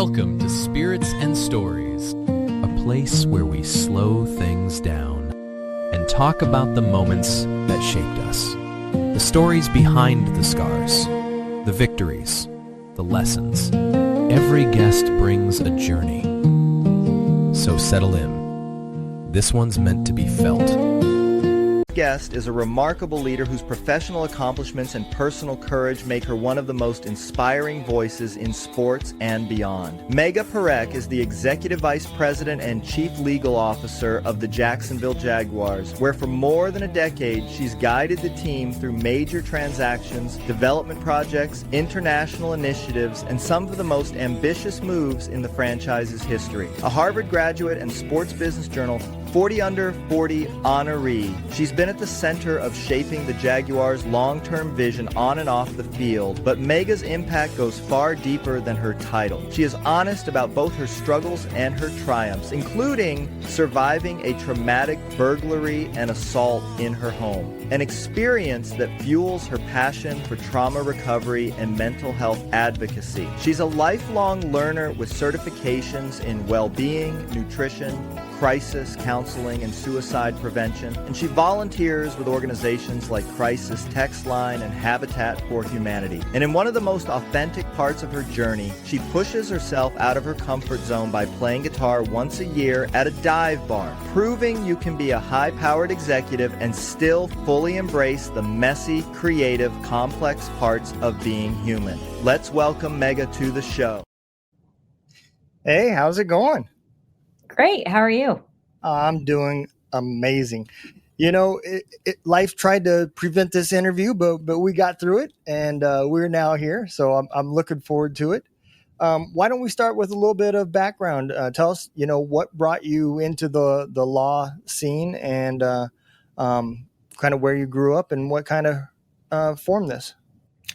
Welcome to Spirits and Stories, a place where we slow things down and talk about the moments that shaped us. The stories behind the scars, the victories, the lessons. Every guest brings a journey. So settle in. This one's meant to be felt. Guest is a remarkable leader whose professional accomplishments and personal courage make her one of the most inspiring voices in sports and beyond. Megha Parek is the Executive Vice President and Chief Legal Officer of the Jacksonville Jaguars, where for more than a decade she's guided the team through major transactions, development projects, international initiatives, and some of the most ambitious moves in the franchise's history. A Harvard graduate and Sports Business Journal 40 Under 40 honoree, she's been at the center of shaping the Jaguars' long-term vision on and off the field, but Megha's impact goes far deeper than her title. She is honest about both her struggles and her triumphs, including surviving a traumatic burglary and assault in her home, an experience that fuels her passion for trauma recovery and mental health advocacy. She's a lifelong learner with certifications in well-being, nutrition, crisis counseling, and suicide prevention, and she volunteers with organizations like Crisis Text Line and Habitat for Humanity. And in one of the most authentic parts of her journey, she pushes herself out of her comfort zone by playing guitar once a year at a dive bar, proving you can be a high-powered executive and still fully embrace the messy, creative, complex parts of being human. Let's welcome Megha to the show. Hey, how's it going? Great. How are you? I'm doing amazing. You know, life tried to prevent this interview, but we got through it, and we're now here. So I'm looking forward to it. Why don't we start with a little bit of background? Tell us, what brought you into the law scene, and kind of where you grew up and what kind of formed this.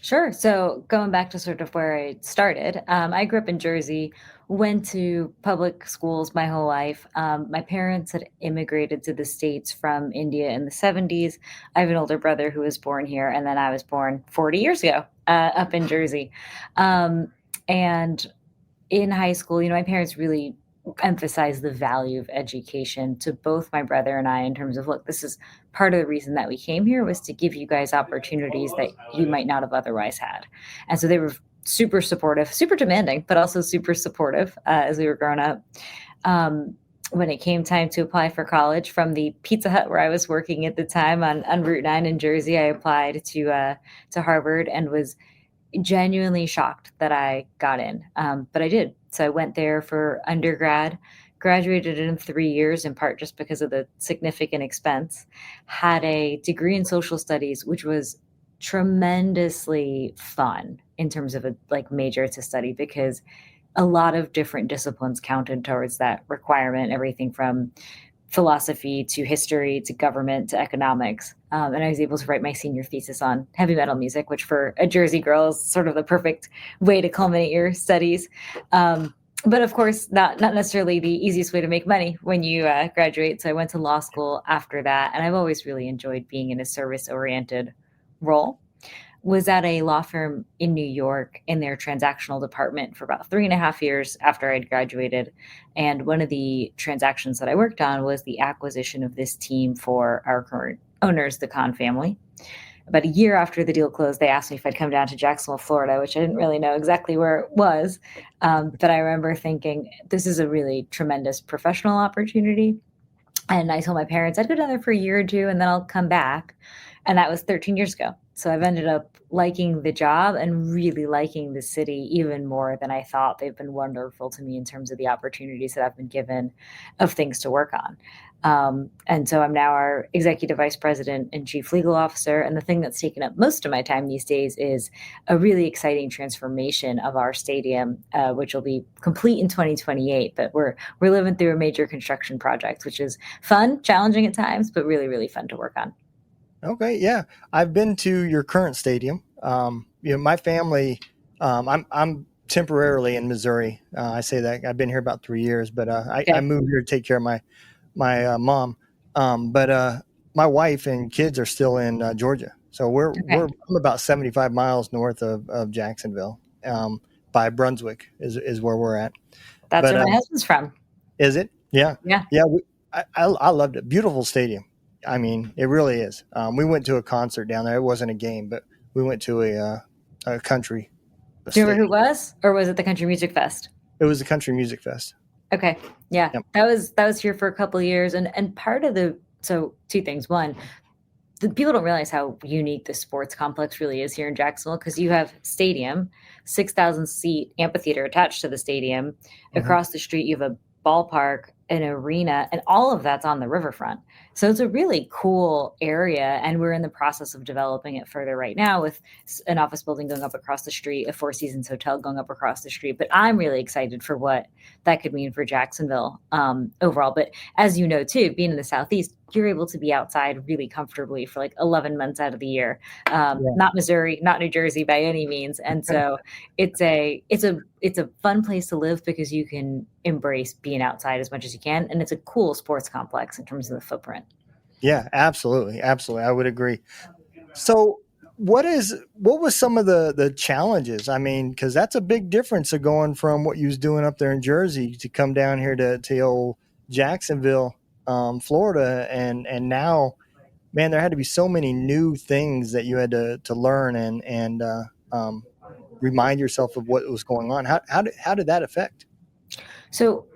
Sure. So going back to sort of where I started, I grew up in Jersey, went to public schools my whole life. My parents had immigrated to the States from India in the 70s. I have an older brother who was born here, and then I was born 40 years ago up in Jersey. And in high school, my parents really emphasized the value of education to both my brother and I in terms of, look, this is part of the reason that we came here was to give you guys opportunities that you might not have otherwise had. And so they were super supportive, super demanding, but also super supportive as we were growing up. When it came time to apply for college from the Pizza Hut where I was working at the time on Route 9 in Jersey, I applied to Harvard and was genuinely shocked that I got in, but I did. So I went there for undergrad, graduated in 3 years, in part just because of the significant expense, had a degree in social studies, which was tremendously fun in terms of a major to study, because a lot of different disciplines counted towards that requirement, everything from philosophy to history to government to economics. And I was able to write my senior thesis on heavy metal music, which for a Jersey girl is sort of the perfect way to culminate your studies. But of course, not necessarily the easiest way to make money when you graduate. So I went to law school after that. And I've always really enjoyed being in a service-oriented role. Was at a law firm in New York in their transactional department for about 3.5 years after I'd graduated. And one of the transactions that I worked on was the acquisition of this team for our current owners, the Khan family. About a year after the deal closed, they asked me if I'd come down to Jacksonville, Florida, which I didn't really know exactly where it was. But I remember thinking, this is a really tremendous professional opportunity. And I told my parents I'd go down there for a year or two and then I'll come back. And that was 13 years ago. So I've ended up liking the job and really liking the city even more than I thought. They've been wonderful to me in terms of the opportunities that I've been given of things to work on. And so I'm now our executive vice president and chief legal officer. And the thing that's taken up most of my time these days is a really exciting transformation of our stadium, which will be complete in 2028. But we're living through a major construction project, which is fun, challenging at times, but really, really fun to work on. Okay, yeah, I've been to your current stadium. My family, I'm temporarily in Missouri. I say that I've been here about 3 years, but I moved here to take care of my mom. But my wife and kids are still in Georgia, so I'm about 75 miles north of Jacksonville. by Brunswick is where we're at. That's But where my husband's from. is it? Yeah, Yeah. yeah. I loved it. Beautiful stadium. I mean, it really is. We went to a concert down there. It wasn't a game, but we went to a country. Do you remember who it was, or was it the Country Music Fest? It was a country music fest. Okay, yeah, Yep. that was here for a couple of years, and part of so two things. One, the people don't realize how unique the sports complex really is here in Jacksonville, because you have stadium, 6,000 seat amphitheater attached to the stadium. Mm-hmm. Across the street, you have a ballpark, an arena, and all of that's on the riverfront. So it's a really cool area, and we're in the process of developing it further right now with an office building going up across the street, a Four Seasons hotel going up across the street. But I'm really excited for what that could mean for Jacksonville overall. But as you know, too, being in the Southeast, you're able to be outside really comfortably for like 11 months out of the year. Not Missouri, not New Jersey by any means. And so it's a fun place to live because you can embrace being outside as much as you can. And it's a cool sports complex in terms of the footprint. Yeah, absolutely. Absolutely. I would agree. So what was some of the challenges? I mean, because that's a big difference of going from what you was doing up there in Jersey to come down here to old Jacksonville, Florida. And now, man, there had to be so many new things that you had to learn and remind yourself of what was going on. How did that affect? So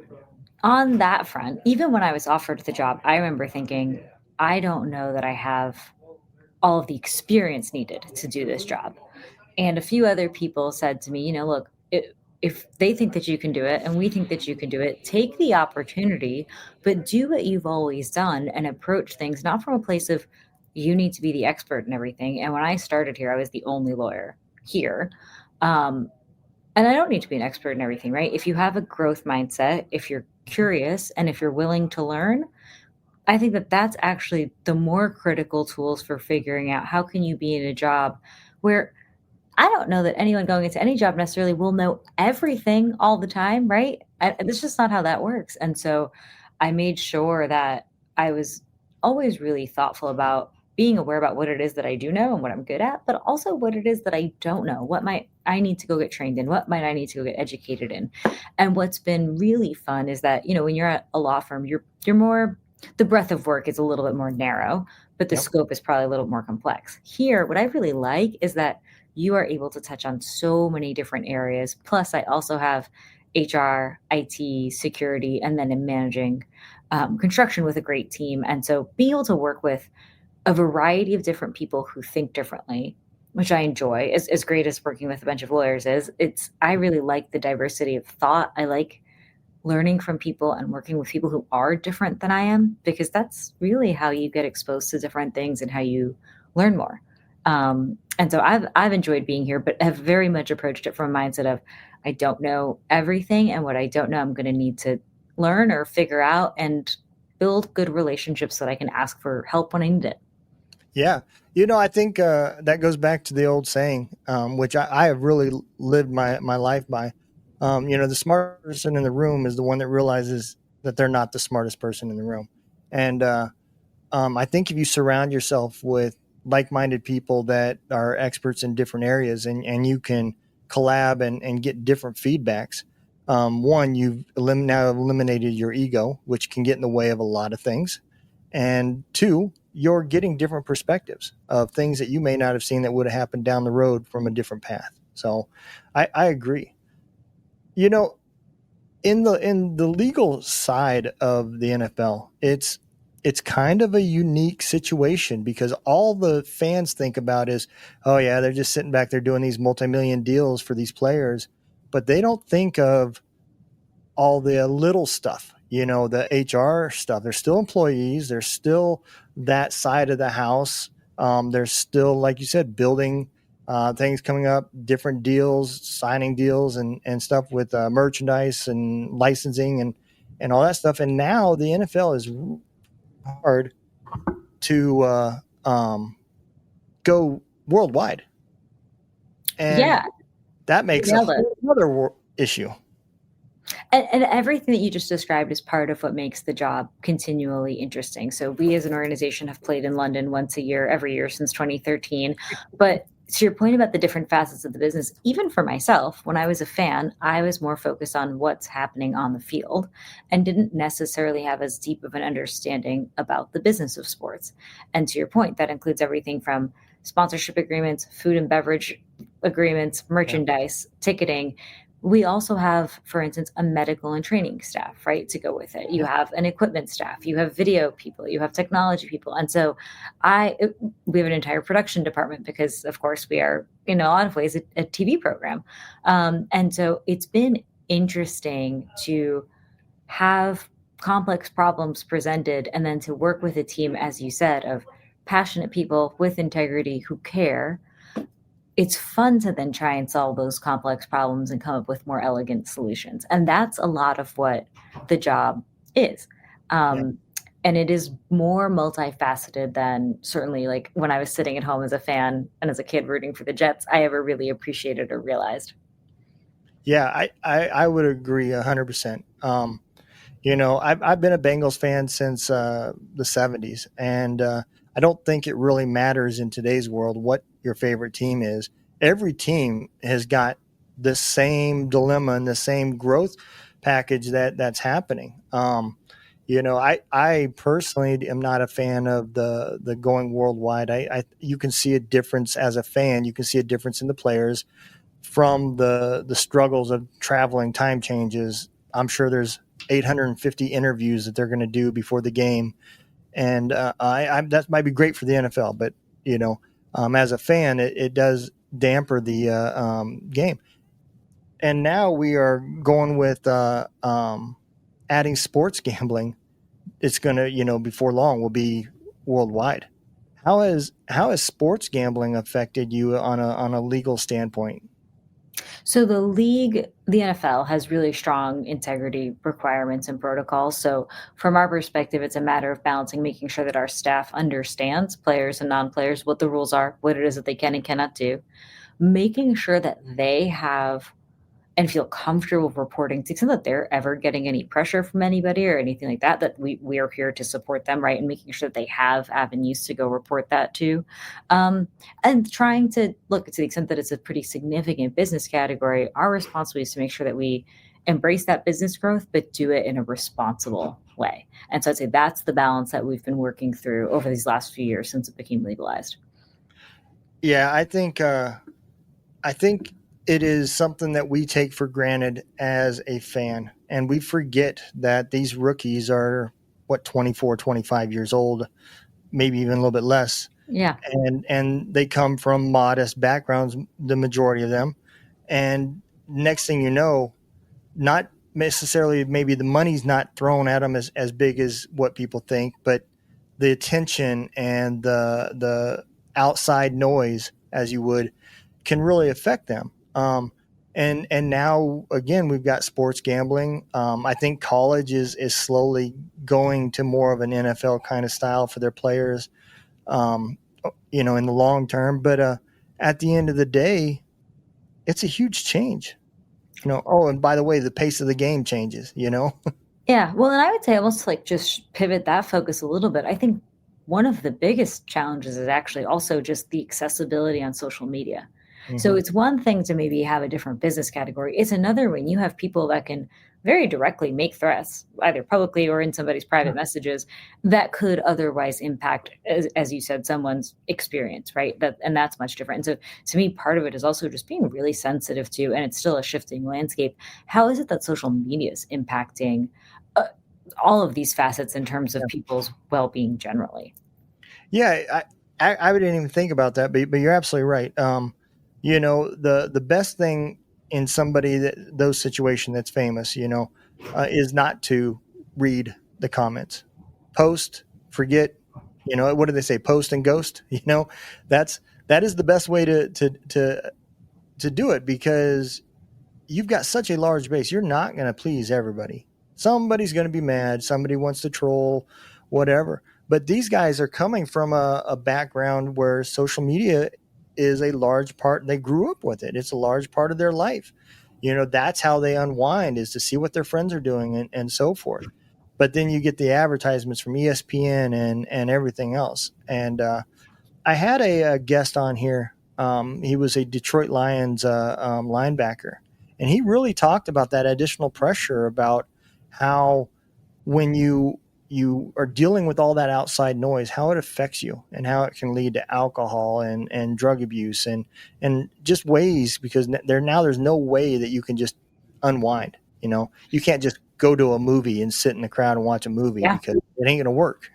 on that front, even when I was offered the job, I remember thinking, I don't know that I have all of the experience needed to do this job. And a few other people said to me, look, if they think that you can do it and we think that you can do it, take the opportunity, but do what you've always done and approach things not from a place of you need to be the expert in everything. And when I started here, I was the only lawyer here. And I don't need to be an expert in everything, right? If you have a growth mindset, if you're curious, and if you're willing to learn, I think that that's actually the more critical tools for figuring out how can you be in a job where I don't know that anyone going into any job necessarily will know everything all the time, right? It's just not how that works. And so I made sure that I was always really thoughtful about being aware about what it is that I do know and what I'm good at, but also what it is that I don't know. What might I need to go get trained in? What might I need to go get educated in? And what's been really fun is that, when you're at a law firm, you're more, the breadth of work is a little bit more narrow, but the scope is probably a little more complex. Here, what I really like is that you are able to touch on so many different areas. Plus, I also have HR, IT, security, and then in managing construction with a great team. And so being able to work with a variety of different people who think differently, which I enjoy, as great as working with a bunch of lawyers is, I really like the diversity of thought. I like learning from people and working with people who are different than I am, because that's really how you get exposed to different things and how you learn more. And so I've enjoyed being here, but have very much approached it from a mindset of I don't know everything, and what I don't know, I'm going to need to learn or figure out and build good relationships so that I can ask for help when I need it. Yeah. I think that goes back to the old saying, which I have really lived my life by. The smartest person in the room is the one that realizes that they're not the smartest person in the room. And I think if you surround yourself with like-minded people that are experts in different areas and you can collab and get different feedbacks, one, you've now eliminated your ego, which can get in the way of a lot of things. And two, you're getting different perspectives of things that you may not have seen that would have happened down the road from a different path. So I agree. In the legal side of the NFL, it's kind of a unique situation because all the fans think about is, oh yeah, they're just sitting back there doing these multi-million deals for these players, but they don't think of all the little stuff, the HR stuff. They're still employees. They're still that side of the house. They're still, like you said, building things coming up, different deals, signing deals and stuff with merchandise and licensing and all that stuff. And now the NFL is hard to go worldwide. And that makes another issue. And everything that you just described is part of what makes the job continually interesting. So we as an organization have played in London once a year, every year since 2013. But to your point about the different facets of the business, even for myself, when I was a fan, I was more focused on what's happening on the field and didn't necessarily have as deep of an understanding about the business of sports. And to your point, that includes everything from sponsorship agreements, food and beverage agreements, merchandise, ticketing. We also have, for instance, a medical and training staff, right, to go with it. You have an equipment staff, you have video people, you have technology people. And so we have an entire production department because, of course, we are, in a lot of ways, a TV program. And so it's been interesting to have complex problems presented and then to work with a team, as you said, of passionate people with integrity who care. It's fun to then try and solve those complex problems and come up with more elegant solutions. And that's a lot of what the job is. And it is more multifaceted than certainly like when I was sitting at home as a fan and as a kid rooting for the Jets, I ever really appreciated or realized. Yeah, I would agree 100%. I've been a Bengals fan since the 70s, and I don't think it really matters in today's world what your favorite team is. Every team has got the same dilemma and the same growth package that's happening. I personally am not a fan of the going worldwide. You can see a difference as a fan. You can see a difference in the players from the struggles of traveling, time changes. I'm sure there's 850 interviews that they're going to do before the game. And that might be great for the NFL, but as a fan, it does damper the game. And now we are going with adding sports gambling. It's going to, before long, will be worldwide. How has sports gambling affected you on a legal standpoint? So the league, the NFL, has really strong integrity requirements and protocols. So from our perspective, it's a matter of balancing, making sure that our staff understands, players and non-players, what the rules are, what it is that they can and cannot do, making sure that they have and feel comfortable reporting to the extent that they're ever getting any pressure from anybody or anything like that, that we are here to support them, right? And making sure that they have avenues to go report that to. And trying to look to the extent that it's a pretty significant business category, our responsibility is to make sure that we embrace that business growth, but do it in a responsible way. And so I'd say that's the balance that we've been working through over these last few years since it became legalized. Yeah, I think it is something that we take for granted as a fan. And we forget that these rookies are, 24, 25 years old, maybe even a little bit less. Yeah. And they come from modest backgrounds, the majority of them. And next thing you know, not necessarily maybe the money's not thrown at them as big as what people think, but the attention and the outside noise, as you would, can really affect them. And now again, we've got sports gambling. I think college is slowly going to more of an NFL kind of style for their players, in the long term. But at the end of the day, it's a huge change. And by the way, the pace of the game changes. Yeah. Well, and I would say almost like just pivot that focus a little bit. I think one of the biggest challenges is actually also just the accessibility on social media. So it's one thing to maybe have a different business category. It's another when you have people that can very directly make threats, either publicly or in somebody's private messages, that could otherwise impact, as you said, someone's experience, right? And that's much different. And so to me, part of it is also just being really sensitive to, and it's still a shifting landscape, how is it that social media is impacting all of these facets in terms of people's well-being generally? Yeah, I didn't even think about that, but you're absolutely right. The best thing in somebody those situation that's famous, is not to read the comments. Post, forget, what do they say? Post and ghost, that is the best way to do it, because you've got such a large base. You're not going to please everybody. Somebody's going to be mad. Somebody wants to troll, whatever. But these guys are coming from a background where social media is a large part. They grew up with it. It's a large part of their life. That's how they unwind, is to see what their friends are doing and so forth. But then you get the advertisements from ESPN and everything else. And I had a guest on here He was a Detroit Lions linebacker, and he really talked about that additional pressure, about how when you are dealing with all that outside noise, how it affects you and how it can lead to alcohol and drug abuse and just ways, because there's no way that you can just unwind. You can't just go to a movie and sit in the crowd and watch a movie, Yeah. because it ain't going to work.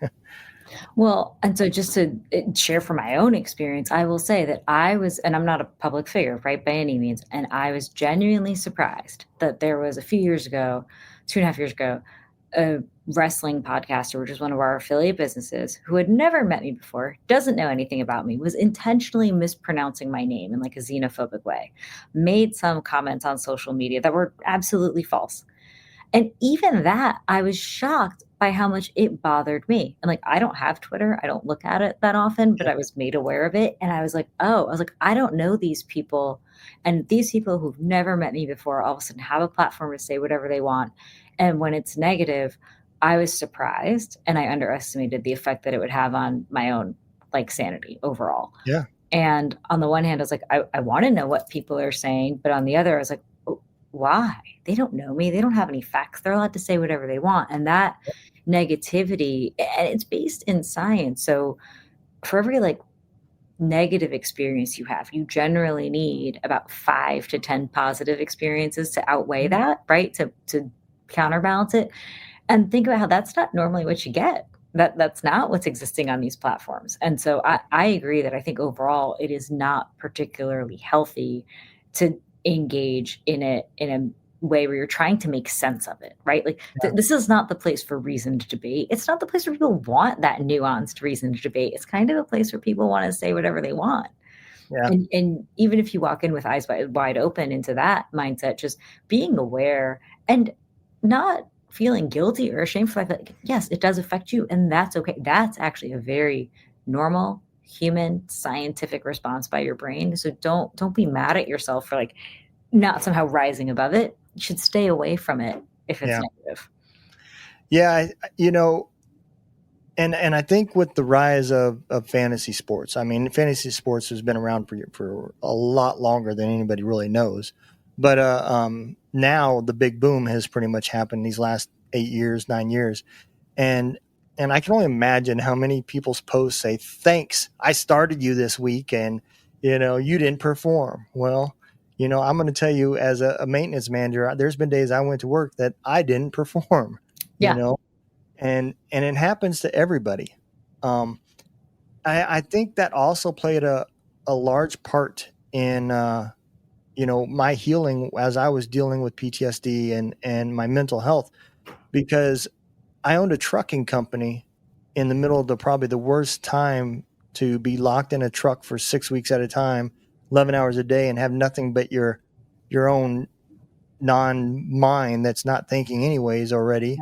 Well, and so just to share from my own experience, I will say that and I'm not a public figure, right, by any means, and I was genuinely surprised that there was a few years ago, 2.5 years ago, a wrestling podcaster, which is one of our affiliate businesses, who had never met me before, doesn't know anything about me, was intentionally mispronouncing my name in like a xenophobic way, made some comments on social media that were absolutely false. And even that, I was shocked by how much it bothered me. And like, I don't have Twitter. I don't look at it that often, but I was made aware of it. And I was like, I don't know these people. And these people who've never met me before all of a sudden have a platform to say whatever they want. And when it's negative, I was surprised, and I underestimated the effect that it would have on my own like sanity overall. Yeah. And on the one hand, I was like, I want to know what people are saying. But on the other, I was like, why? They don't know me. They don't have any facts. They're allowed to say whatever they want. And that negativity, and it's based in science. So for every like negative experience you have, you generally need about 5 to 10 positive experiences to outweigh that, right? To counterbalance it. And think about how that's not normally what you get. That's not what's existing on these platforms. And so I agree that I think overall it is not particularly healthy to engage in it in a way where you're trying to make sense of it, right? Like this is not the place for reasoned debate. It's not the place where people want that nuanced reasoned debate. It's kind of a place where people want to say whatever they want. Yeah. And even if you walk in with eyes wide open into that mindset, just being aware and not feeling guilty or ashamed for that, yes, it does affect you, and that's okay. That's actually a very normal human scientific response by your brain. So don't be mad at yourself for like not somehow rising above it. You should stay away from it if it's negative. Yeah, and I think with the rise of fantasy sports, I mean, fantasy sports has been around for a lot longer than anybody really knows. But now the big boom has pretty much happened these last 8 years, 9 years. And I can only imagine how many people's posts say, thanks, I started you this week and, you didn't perform. Well, I'm going to tell you, as a maintenance manager, there's been days I went to work that I didn't perform, and it happens to everybody. I think that also played a large part in, my healing as I was dealing with PTSD and my mental health, because I owned a trucking company in the middle of probably the worst time to be locked in a truck for 6 weeks at a time, 11 hours a day, and have nothing but your own non-mind that's not thinking anyways already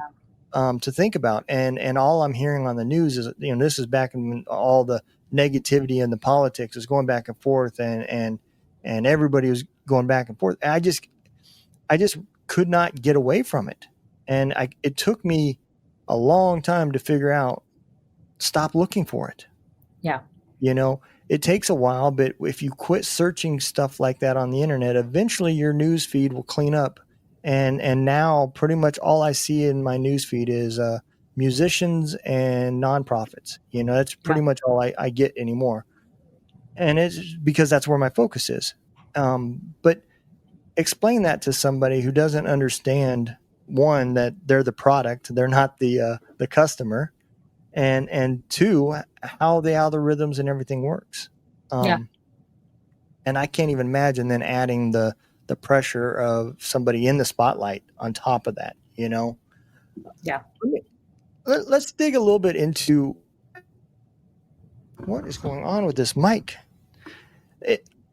to think about. And all I'm hearing on the news is, this is back in all the negativity and the politics is going back and forth, and everybody was going back and forth. And I just could not get away from it. And it took me a long time to figure out, stop looking for it. Yeah. It takes a while, but if you quit searching stuff like that on the internet, eventually your news feed will clean up. And now pretty much all I see in my news feed is musicians and nonprofits. That's pretty much all I get anymore. And it's because that's where my focus is. But explain that to somebody who doesn't understand, one, that they're the product, they're not the customer, and two, how the algorithms and everything works. And I can't even imagine then adding the pressure of somebody in the spotlight on top of that, Yeah. Let's dig a little bit into what is going on with this mic.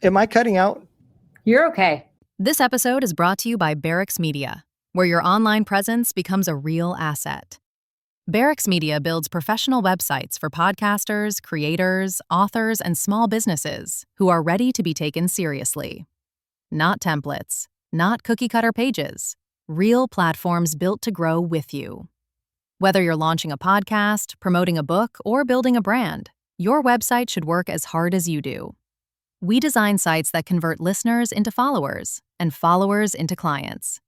Am I cutting out? You're okay. This episode is brought to you by Barracks Media, where your online presence becomes a real asset. Barracks Media builds professional websites for podcasters, creators, authors, and small businesses who are ready to be taken seriously. Not templates, not cookie-cutter pages, real platforms built to grow with you. Whether you're launching a podcast, promoting a book, or building a brand, your website should work as hard as you do. We design sites that convert listeners into followers and followers into clients.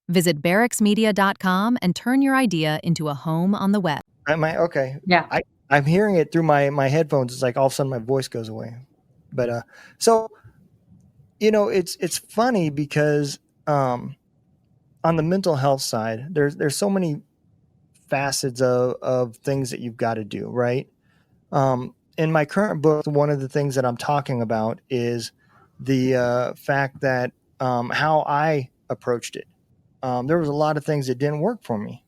Visit barracksmedia.com and turn your idea into a home on the web. Okay. Yeah. I'm hearing it through my headphones. It's like all of a sudden my voice goes away. But so it's funny because on the mental health side, there's so many facets of things that you've got to do, right? In my current book, one of the things that I'm talking about is the fact that how I approached it. There was a lot of things that didn't work for me.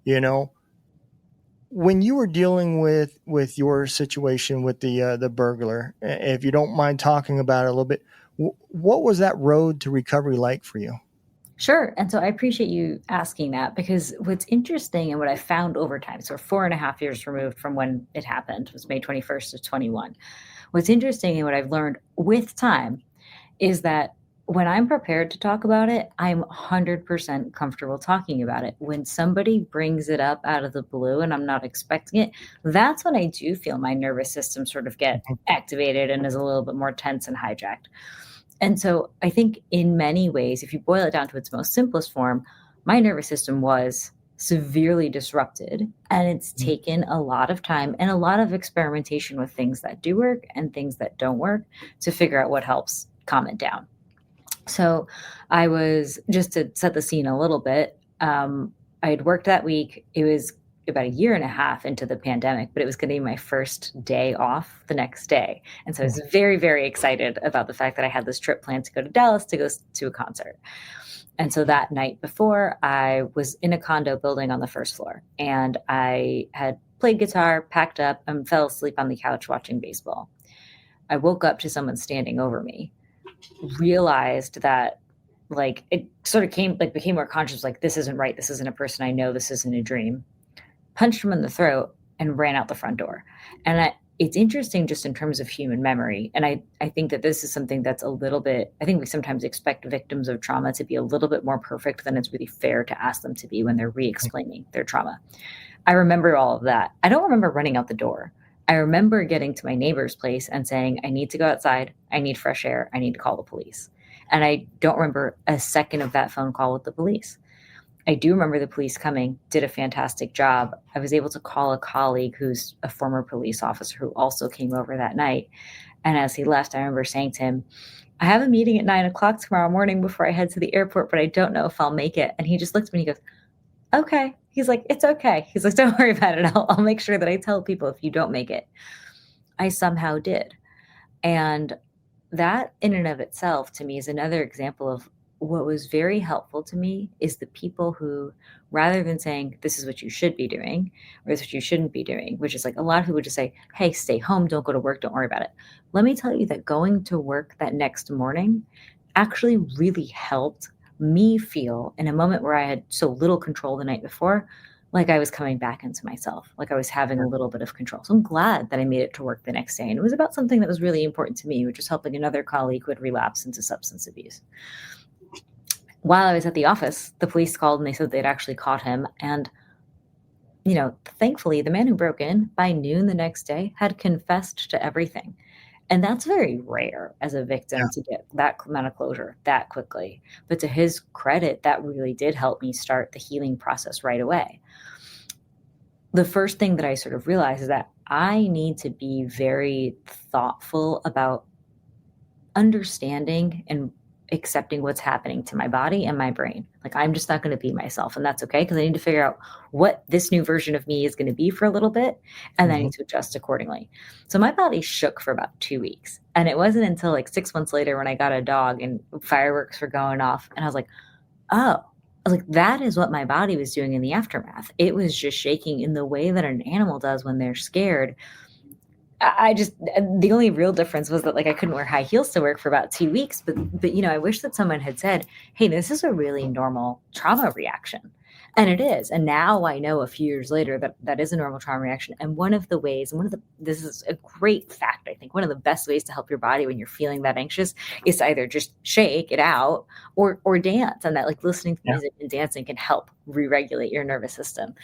You know, when you were dealing with your situation with the burglar, if you don't mind talking about it a little bit, what was that road to recovery like for you? Sure. And so I appreciate you asking that, because what's interesting and what I found over time, so we're 4.5 years removed from when it happened, was May 21st of 21. What's interesting and what I've learned with time is that when I'm prepared to talk about it, I'm 100% comfortable talking about it. When somebody brings it up out of the blue and I'm not expecting it, that's when I do feel my nervous system sort of get activated and is a little bit more tense and hijacked. And so I think in many ways, if you boil it down to its most simplest form, my nervous system was severely disrupted, and it's taken a lot of time and a lot of experimentation with things that do work and things that don't work to figure out what helps calm it down. So I was, just to set the scene a little bit, I had worked that week. It was about 1.5 years into the pandemic, but it was going to be my first day off the next day. And so I was very, very excited about the fact that I had this trip planned to go to Dallas to go to a concert. And so that night before, I was in a condo building on the first floor, and I had played guitar, packed up, and fell asleep on the couch watching baseball. I woke up to someone standing over me, realized that it sort of became more conscious, like, this isn't right. This isn't a person I know. This isn't a dream. Punched him in the throat and ran out the front door. And it's interesting just in terms of human memory. And I think that this is something that's a little bit, I think we sometimes expect victims of trauma to be a little bit more perfect than it's really fair to ask them to be when they're re-explaining their trauma. I remember all of that. I don't remember running out the door. I remember getting to my neighbor's place and saying, I need to go outside. I need fresh air. I need to call the police. And I don't remember a second of that phone call with the police. I do remember the police coming, did a fantastic job. I was able to call a colleague who's a former police officer who also came over that night. And as he left, I remember saying to him, I have a meeting at 9:00 tomorrow morning before I head to the airport, but I don't know if I'll make it. And he just looked at me and he goes, okay. He's like, it's okay. He's like, don't worry about it. I'll make sure that I tell people if you don't make it. I somehow did. And that in and of itself to me is another example of what was very helpful to me is the people who, rather than saying, this is what you should be doing, or this is what you shouldn't be doing, which is like a lot of people would just say, hey, stay home, don't go to work, don't worry about it. Let me tell you that going to work that next morning actually really helped me feel, in a moment where I had so little control the night before, like I was coming back into myself, like I was having a little bit of control. So I'm glad that I made it to work the next day. And it was about something that was really important to me, which was helping another colleague who had relapsed into substance abuse. While I was at the office, the police called and they said they'd actually caught him. And, thankfully, the man who broke in by noon the next day had confessed to everything. And that's very rare as a victim to get that amount of closure that quickly. But to his credit, that really did help me start the healing process right away. The first thing that I sort of realized is that I need to be very thoughtful about understanding and accepting what's happening to my body and my brain. Like, I'm just not going to be myself, and that's okay, because I need to figure out what this new version of me is going to be for a little bit, and then I need to adjust accordingly. So my body shook for about 2 weeks, and it wasn't until like 6 months later when I got a dog and fireworks were going off, and I was like, that is what my body was doing in the aftermath. It was just shaking in the way that an animal does when they're scared. The only real difference was that I couldn't wear high heels to work for about 2 weeks, but I wish that someone had said, hey, this is a really normal trauma reaction. And it is. And now I know a few years later that is a normal trauma reaction. And one of the ways, this is a great fact, I think, one of the best ways to help your body when you're feeling that anxious is to either just shake it out or dance. And that listening to music and dancing can help re-regulate your nervous system.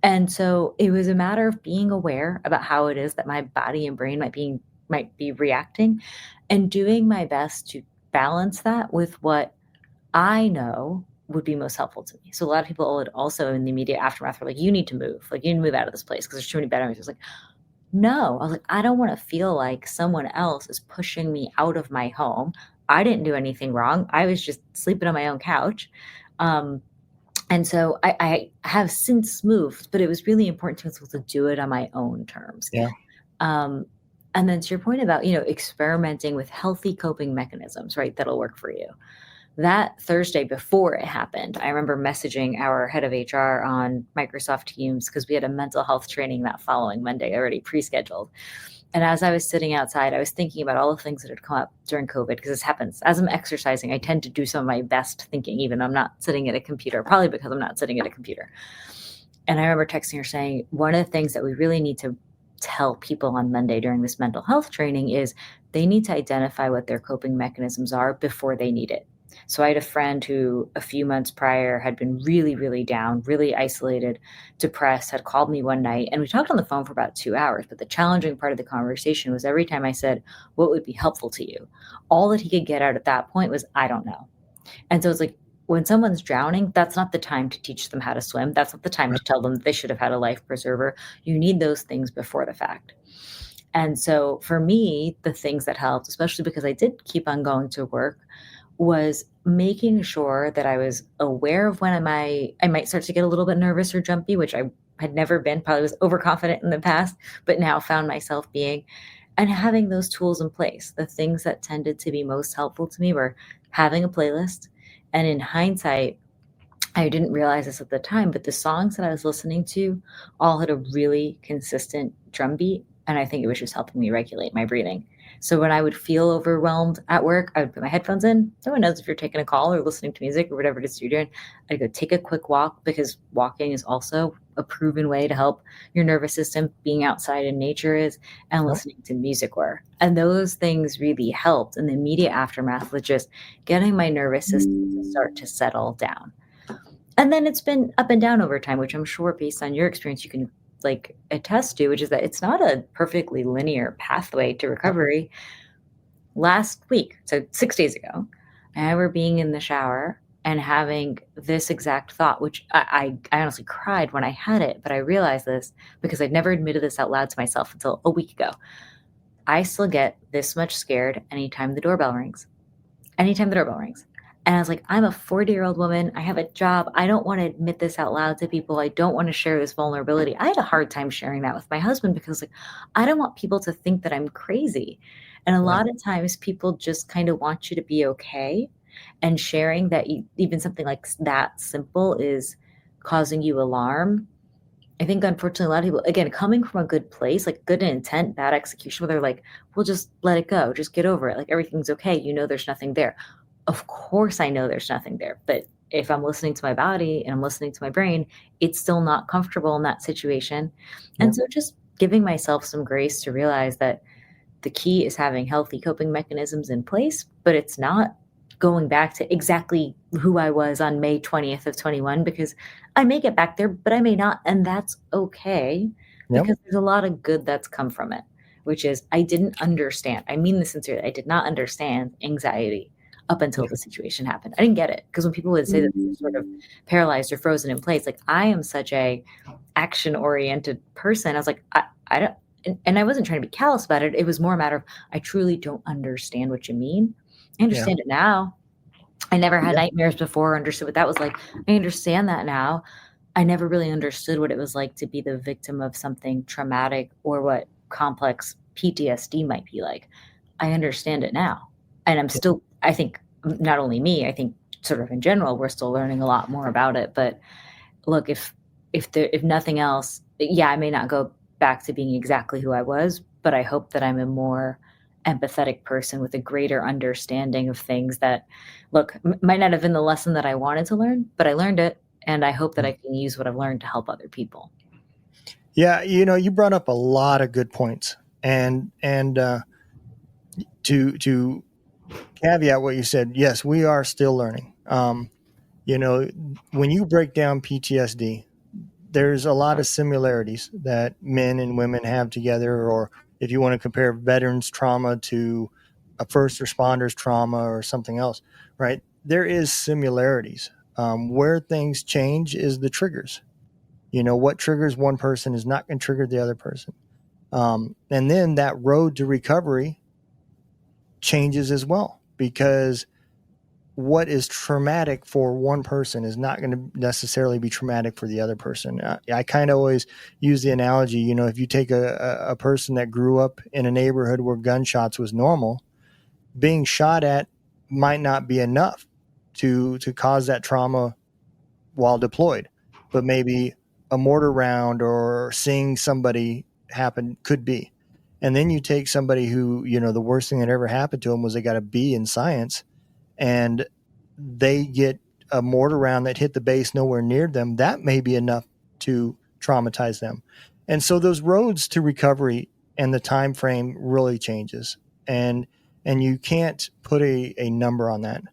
And so it was a matter of being aware about how it is that my body and brain might be might be reacting, and doing my best to balance that with what I know would be most helpful to me. So a lot of people would also in the immediate aftermath were like, you need to move. Like, you need to move out of this place because there's too many bad memories. I was like, no. I was like, I don't want to feel like someone else is pushing me out of my home. I didn't do anything wrong. I was just sleeping on my own couch. Um, and so I have since moved, but it was really important to me to do it on my own terms. Yeah. Um, and then to your point about, experimenting with healthy coping mechanisms, right? That'll work for you. That Thursday before it happened, I remember messaging our head of HR on Microsoft Teams because we had a mental health training that following Monday already pre-scheduled. And as I was sitting outside, I was thinking about all the things that had come up during COVID because this happens. As I'm exercising, I tend to do some of my best thinking, even though I'm not sitting at a computer, probably because I'm not sitting at a computer. And I remember texting her saying, one of the things that we really need to tell people on Monday during this mental health training is they need to identify what their coping mechanisms are before they need it. So I had a friend who a few months prior had been really, really down, really isolated, depressed, had called me one night, and we talked on the phone for about 2 hours. But the challenging part of the conversation was every time I said, what would be helpful to you? All that he could get out at that point was, I don't know. And so it's like, when someone's drowning, that's not the time to teach them how to swim. That's not the time to tell them that they should have had a life preserver. You need those things before the fact. And so for me, the things that helped, especially because I did keep on going to work, was making sure that I was aware of when I might start to get a little bit nervous or jumpy, which I had never been, probably was overconfident in the past, but now found myself being, and having those tools in place. The things that tended to be most helpful to me were having a playlist. And in hindsight, I didn't realize this at the time, but the songs that I was listening to all had a really consistent drum beat. And I think it was just helping me regulate my breathing. So when I would feel overwhelmed at work, I would put my headphones in. No one knows if you're taking a call or listening to music or whatever it is you're doing. I'd go take a quick walk because walking is also a proven way to help your nervous system. Being outside in nature is, and listening to music were. And those things really helped in the immediate aftermath with just getting my nervous system to start to settle down. And then it's been up and down over time, which I'm sure based on your experience, you can attest to, which is that it's not a perfectly linear pathway to recovery. Last week, so 6 days ago, I remember being in the shower and having this exact thought, which I honestly cried when I had it, but I realized this because I'd never admitted this out loud to myself until a week ago. I still get this much scared anytime the doorbell rings. Anytime the doorbell rings. And I was like, I'm a 40-year-old woman. I have a job. I don't want to admit this out loud to people. I don't want to share this vulnerability. I had a hard time sharing that with my husband because I don't want people to think that I'm crazy. And a lot of times people just kind of want you to be okay. And sharing that even something like that simple is causing you alarm. I think unfortunately a lot of people, again, coming from a good place, like good intent, bad execution, where they're like, well, just let it go. Just get over it. Like everything's okay. There's nothing there. Of course I know there's nothing there, but if I'm listening to my body and I'm listening to my brain, it's still not comfortable in that situation. And so just giving myself some grace to realize that the key is having healthy coping mechanisms in place, but it's not going back to exactly who I was on May 20th of 21, because I may get back there, but I may not. And that's okay because there's a lot of good that's come from it, which is I didn't understand. I mean this sincerely. I did not understand anxiety up until the situation happened. I didn't get it because when people would say that they're sort of paralyzed or frozen in place, like I am such a action-oriented person. I was like, I don't, and I wasn't trying to be callous about it. It was more a matter of, I truly don't understand what you mean. I understand it now. I never had nightmares before, understood what that was like. I understand that now. I never really understood what it was like to be the victim of something traumatic or what complex PTSD might be like. I understand it now. And I'm still, I think not only me, I think sort of in general, we're still learning a lot more about it. But look, if nothing else, I may not go back to being exactly who I was, but I hope that I'm a more empathetic person with a greater understanding of things that, look, might not have been the lesson that I wanted to learn, but I learned it. And I hope that I can use what I've learned to help other people. Yeah. You brought up a lot of good points, and to caveat what you said, yes, we are still learning. When you break down PTSD, there's a lot of similarities that men and women have together, or if you want to compare veterans trauma to a first responders trauma or something else, right? There is similarities. Where things change is the triggers. What triggers one person is not going to trigger the other person. And then that road to recovery changes as well, because what is traumatic for one person is not going to necessarily be traumatic for the other person. I kind of always use the analogy, if you take a person that grew up in a neighborhood where gunshots was normal, being shot at might not be enough to cause that trauma while deployed, but maybe a mortar round or seeing somebody happen could be. And then you take somebody who, the worst thing that ever happened to them was they got a B in science, and they get a mortar round that hit the base nowhere near them. That may be enough to traumatize them. And so those roads to recovery and the time frame really changes. And you can't put a number on that.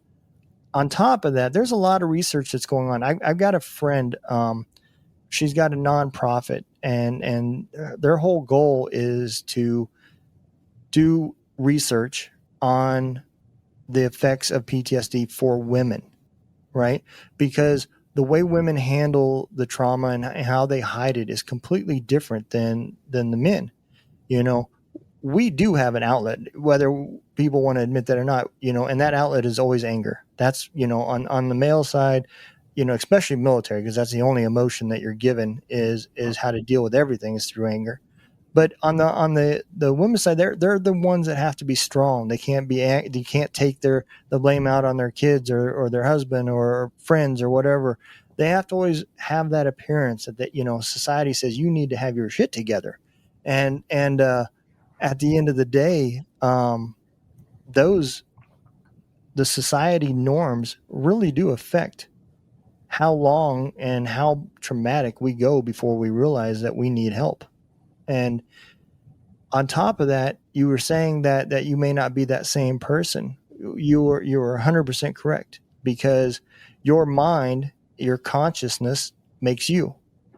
On top of that, there's a lot of research that's going on. I've got a friend, she's got a nonprofit, and their whole goal is to do research on the effects of PTSD for women, right? Because the way women handle the trauma and how they hide it is completely different than the men. We do have an outlet, whether people want to admit that or not, and that outlet is always anger. That's, on the male side, especially military, because that's the only emotion that you're given is how to deal with everything is through anger. But on the women's side, they're the ones that have to be strong. They can't take the blame out on their kids or their husband or friends or whatever. They have to always have that appearance that society says you need to have your shit together. And at the end of the day, the society norms really do affect how long and how traumatic we go before we realize that we need help. And on top of that, you were saying that you may not be that same person. You were 100% correct, because your mind, your consciousness makes you.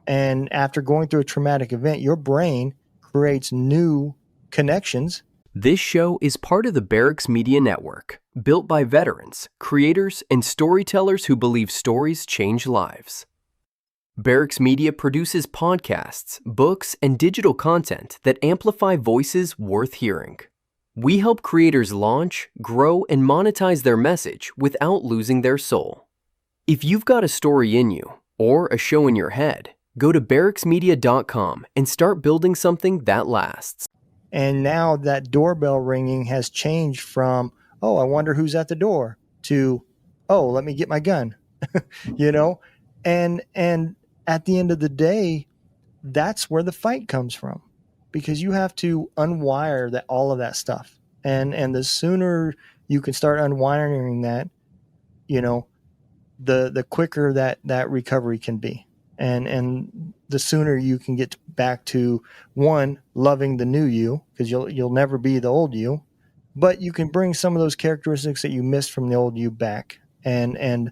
And after going through a traumatic event, your brain creates new connections. This show is part of the Barracks Media Network, built by veterans, creators, and storytellers who believe stories change lives. Barracks Media produces podcasts, books, and digital content that amplify voices worth hearing. We help creators launch, grow, and monetize their message without losing their soul. If you've got a story in you, or a show in your head, go to barracksmedia.com and start building something that lasts. And now that doorbell ringing has changed from, oh, I wonder who's at the door, to, oh, let me get my gun, and at the end of the day, that's where the fight comes from, because you have to unwire all of that stuff. And the sooner you can start unwiring that, the quicker that recovery can be. And the sooner you can get back to, one, loving the new you, because you'll never be the old you, but you can bring some of those characteristics that you missed from the old you back. And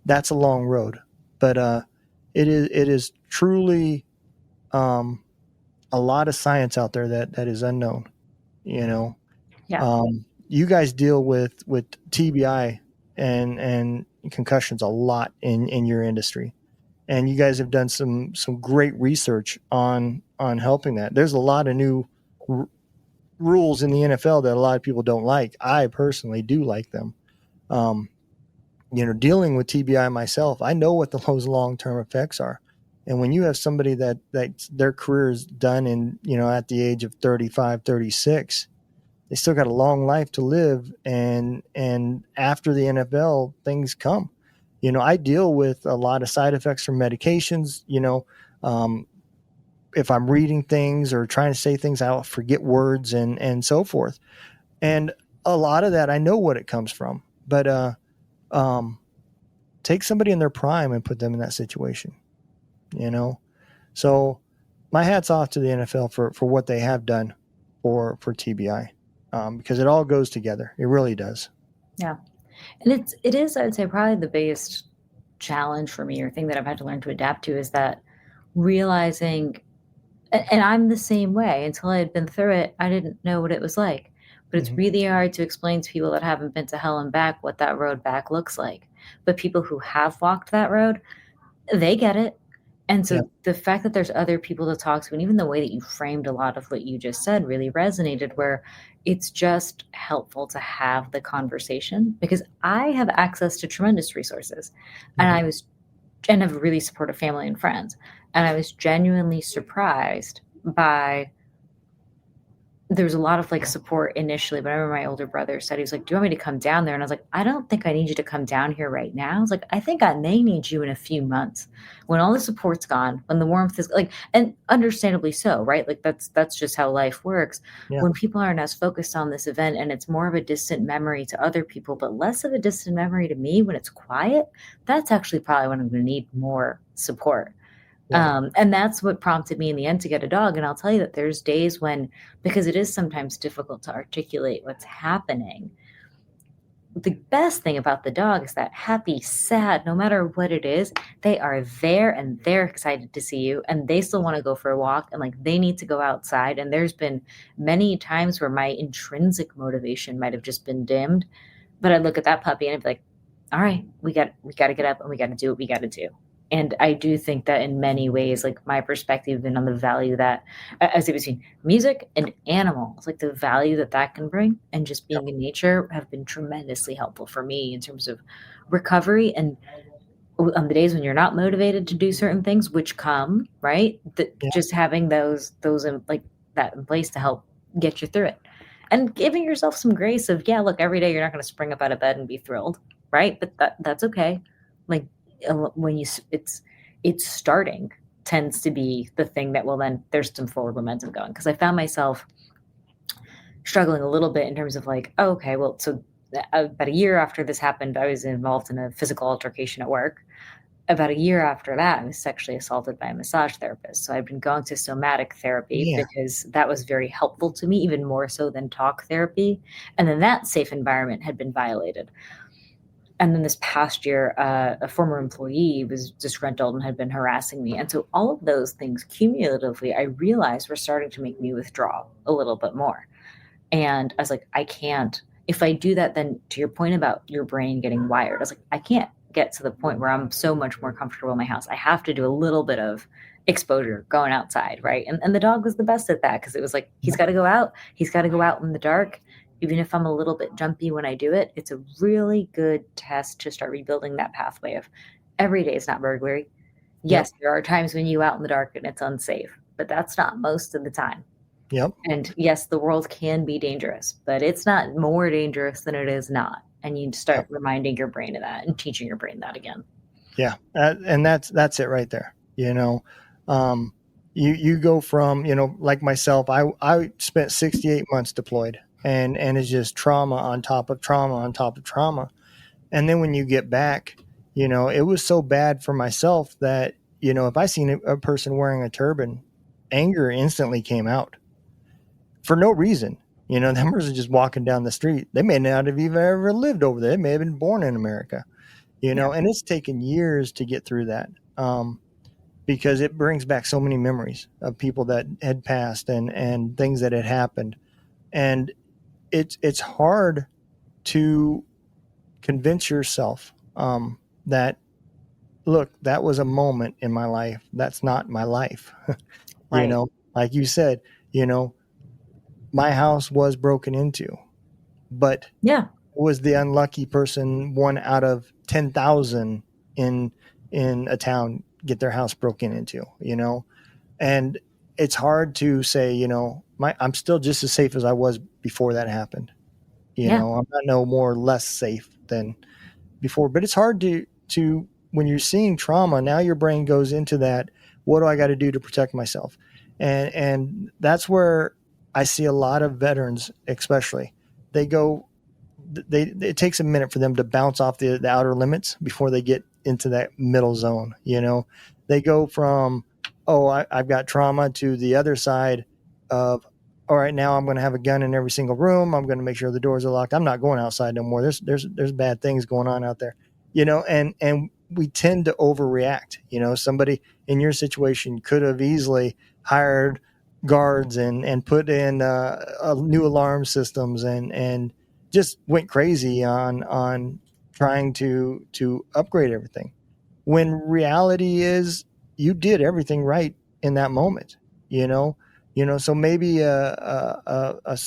that's a long road. But it is truly a lot of science out there that is unknown. Yeah. You guys deal with TBI and concussions a lot in your industry, and you guys have done some great research on helping that. There's a lot of new rules in the NFL that a lot of people don't like. I personally do like them. Dealing with TBI myself, I know what those long-term effects are. And when you have somebody that their career is done in, at the age of 35, 36, they still got a long life to live. And after the NFL, things come. I deal with a lot of side effects from medications. If I'm reading things or trying to say things, I'll forget words and so forth. And a lot of that, I know what it comes from. But take somebody in their prime and put them in that situation, So my hat's off to the NFL for what they have done for TBI, because it all goes together. It really does. Yeah. And it is, I would say, probably the biggest challenge for me, or thing that I've had to learn to adapt to, is that realizing And I'm the same way. Until I had been through it, I didn't know what it was like. But it's Mhm. really hard to explain to people that haven't been to hell and back what that road back looks like. But people who have walked that road, they get it. And Yeah. so the fact that there's other people to talk to, and even the way that you framed a lot of what you just said really resonated, where it's just helpful to have the conversation because I have access to tremendous resources. And Mhm. I was and have a really supportive family and friends. And I was genuinely surprised by there was a lot of like support initially, but I remember my older brother said, he was like, "Do you want me to come down there?" And I was like, "I don't think I need you to come down here right now." I was like, "I think I may need you in a few months when all the support's gone, when the warmth is like," and understandably so, right? Like that's just how life works. Yeah. When people aren't as focused on this event and it's more of a distant memory to other people, but less of a distant memory to me when it's quiet, that's actually probably when I'm going to need more support. Yeah. And that's what prompted me in the end to get a dog. And I'll tell you that there's days when, because it is sometimes difficult to articulate what's happening, the best thing about the dog is that happy, sad, no matter what it is, they are there and they're excited to see you and they still want to go for a walk and like they need to go outside. And there's been many times where my intrinsic motivation might have just been dimmed, but I'd look at that puppy and I'd be like, all right, we got to get up and we got to do what we got to do. And I do think that in many ways, like my perspective and on the value that, I say between music and animals, like the value that that can bring and just Yep. being in nature have been tremendously helpful for me in terms of recovery and on the days when you're not motivated to do certain things, which come, right? That Yeah. just having those in, like that in place to help get you through it. And giving yourself some grace of, yeah, look, every day you're not going to spring up out of bed and be thrilled, right? But that's okay. Like when it's starting tends to be the thing that will then there's some forward momentum going. Because I found myself struggling a little bit in terms of like, oh, okay, well, so about a year after this happened, I was involved in a physical altercation at work. About a year after that, I was sexually assaulted by a massage therapist. So I've been going to somatic therapy Yeah. because that was very helpful to me, even more so than talk therapy. And then that safe environment had been violated. And then this past year, a former employee was disgruntled and had been harassing me. And so all of those things cumulatively, I realized were starting to make me withdraw a little bit more. And I was like, I can't. If I do that, then to your point about your brain getting wired, I was like, I can't get to the point where I'm so much more comfortable in my house. I have to do a little bit of exposure going outside, right? And the dog was the best at that because it was like, he's got to go out. He's got to go out in the dark. Even if I'm a little bit jumpy when I do it, it's a really good test to start rebuilding that pathway of every day is not burglary. Yep. Yes, there are times when you out in the dark and it's unsafe, but that's not most of the time. Yep. And yes, the world can be dangerous, but it's not more dangerous than it is not. And you start reminding your brain of that and teaching your brain that again. Yeah. And that's it right there. You go from, like myself, I spent 68 months deployed and it's just trauma on top of trauma on top of trauma. And then when you get back, it was so bad for myself that, if I seen a person wearing a turban, anger instantly came out for no reason. Them person just walking down the street. They may not have even ever lived over there. They may have been born in America, and it's taken years to get through that. Because it brings back so many memories of people that had passed and things that had happened. And it's hard to convince yourself that, look, that was a moment in my life. That's not my life. Right. Like you said, my house was broken into, but Yeah. was the unlucky person one out of 10,000 in a town get their house broken into, and it's hard to say, I'm still just as safe as I was before that happened. Yeah. I'm not no more or less safe than before, but it's hard to when you're seeing trauma, now your brain goes into that, what do I got to do to protect myself? And that's where I see a lot of veterans, especially, it takes a minute for them to bounce off the outer limits before they get into that middle zone. They go from, I've got trauma, to the other side of, all right, now I'm going to have a gun in every single room. I'm going to make sure the doors are locked. I'm not going outside no more. There's bad things going on out there, and we tend to overreact. Somebody in your situation could have easily hired guards and put in new alarm systems and just went crazy on trying to upgrade everything. When reality is you did everything right in that moment, you know, so maybe a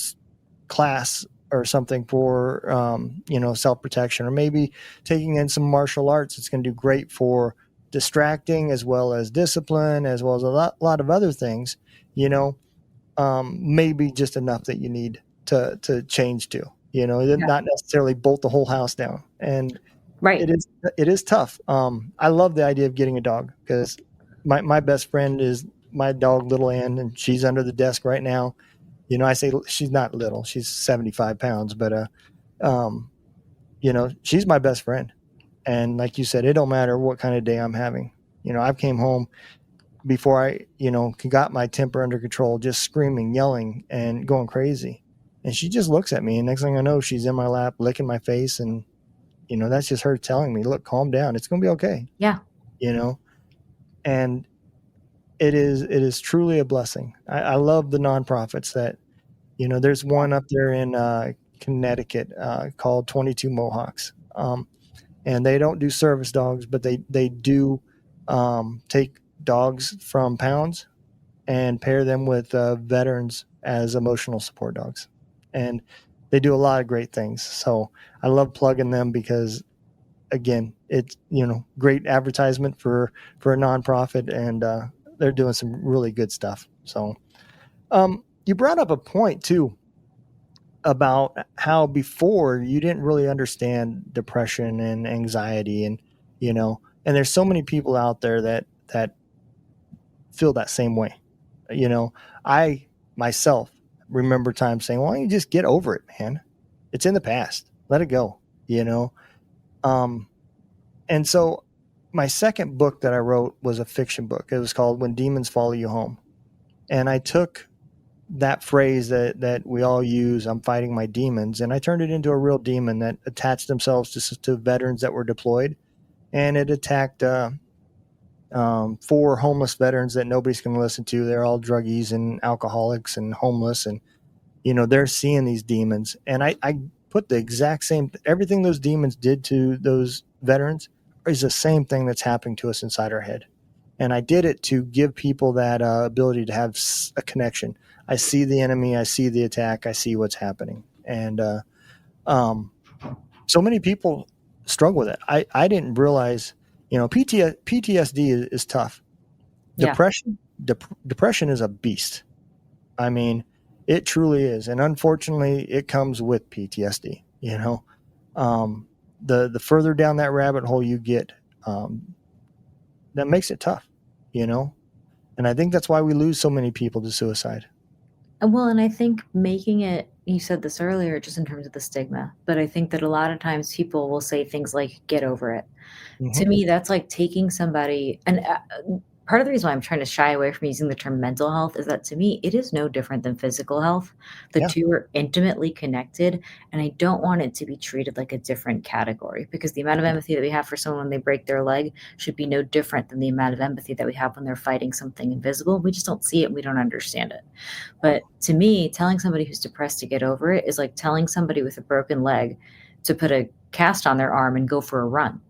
class or something for self-protection, or maybe taking in some martial arts. It's going to do great for distracting as well as discipline, as well as a lot of other things, maybe just enough that you need to change to, Yeah. not necessarily bolt the whole house down. And Right. it is tough. I love the idea of getting a dog, because my best friend is my dog, Little Ann, and she's under the desk right now. I say she's not little, she's 75 pounds, but she's my best friend. And like you said, it don't matter what kind of day I'm having. I came home before I, got my temper under control, just screaming, yelling, and going crazy. And she just looks at me, and next thing I know, she's in my lap, licking my face. And, that's just her telling me, look, calm down. It's going to be okay. Yeah. And it is truly a blessing. I love the nonprofits that, there's one up there in Connecticut called 22 Mohawks. And they don't do service dogs, but they do take dogs from pounds and pair them with veterans as emotional support dogs. And they do a lot of great things. So I love plugging them because, again, it's, great advertisement for a nonprofit, and they're doing some really good stuff. So you brought up a point too about how before you didn't really understand depression and anxiety, and and there's so many people out there that feel that same way. I myself remember times saying, "Why don't you just get over it, man? It's in the past. Let it go." And so my second book that I wrote was a fiction book. It was called When Demons Follow You Home. And I took that phrase that we all use, I'm fighting my demons, and I turned it into a real demon that attached themselves to veterans that were deployed. And it attacked 4 homeless veterans that nobody's going to listen to. They're all druggies and alcoholics and homeless, and they're seeing these demons. And I put the exact same, everything those demons did to those veterans is the same thing that's happening to us inside our head. And I did it to give people that ability to have a connection. I see the enemy, I see the attack, I see what's happening. And so many people struggle with it. I didn't realize, PTSD is tough. Yeah. Depression is a beast. I mean, it truly is. And unfortunately, it comes with PTSD, the further down that rabbit hole you get, that makes it tough, and I think that's why we lose so many people to suicide. Well, and I think making it, you said this earlier, just in terms of the stigma, but I think that a lot of times people will say things like, get over it. Mm-hmm. To me, that's like taking somebody, and part of the reason why I'm trying to shy away from using the term mental health is that to me, it is no different than physical health. The two are intimately connected, and I don't want it to be treated like a different category, because the amount of empathy that we have for someone when they break their leg should be no different than the amount of empathy that we have when they're fighting something invisible. We just don't see it. And we don't understand it. But to me, telling somebody who's depressed to get over it is like telling somebody with a broken leg to put a cast on their arm and go for a run.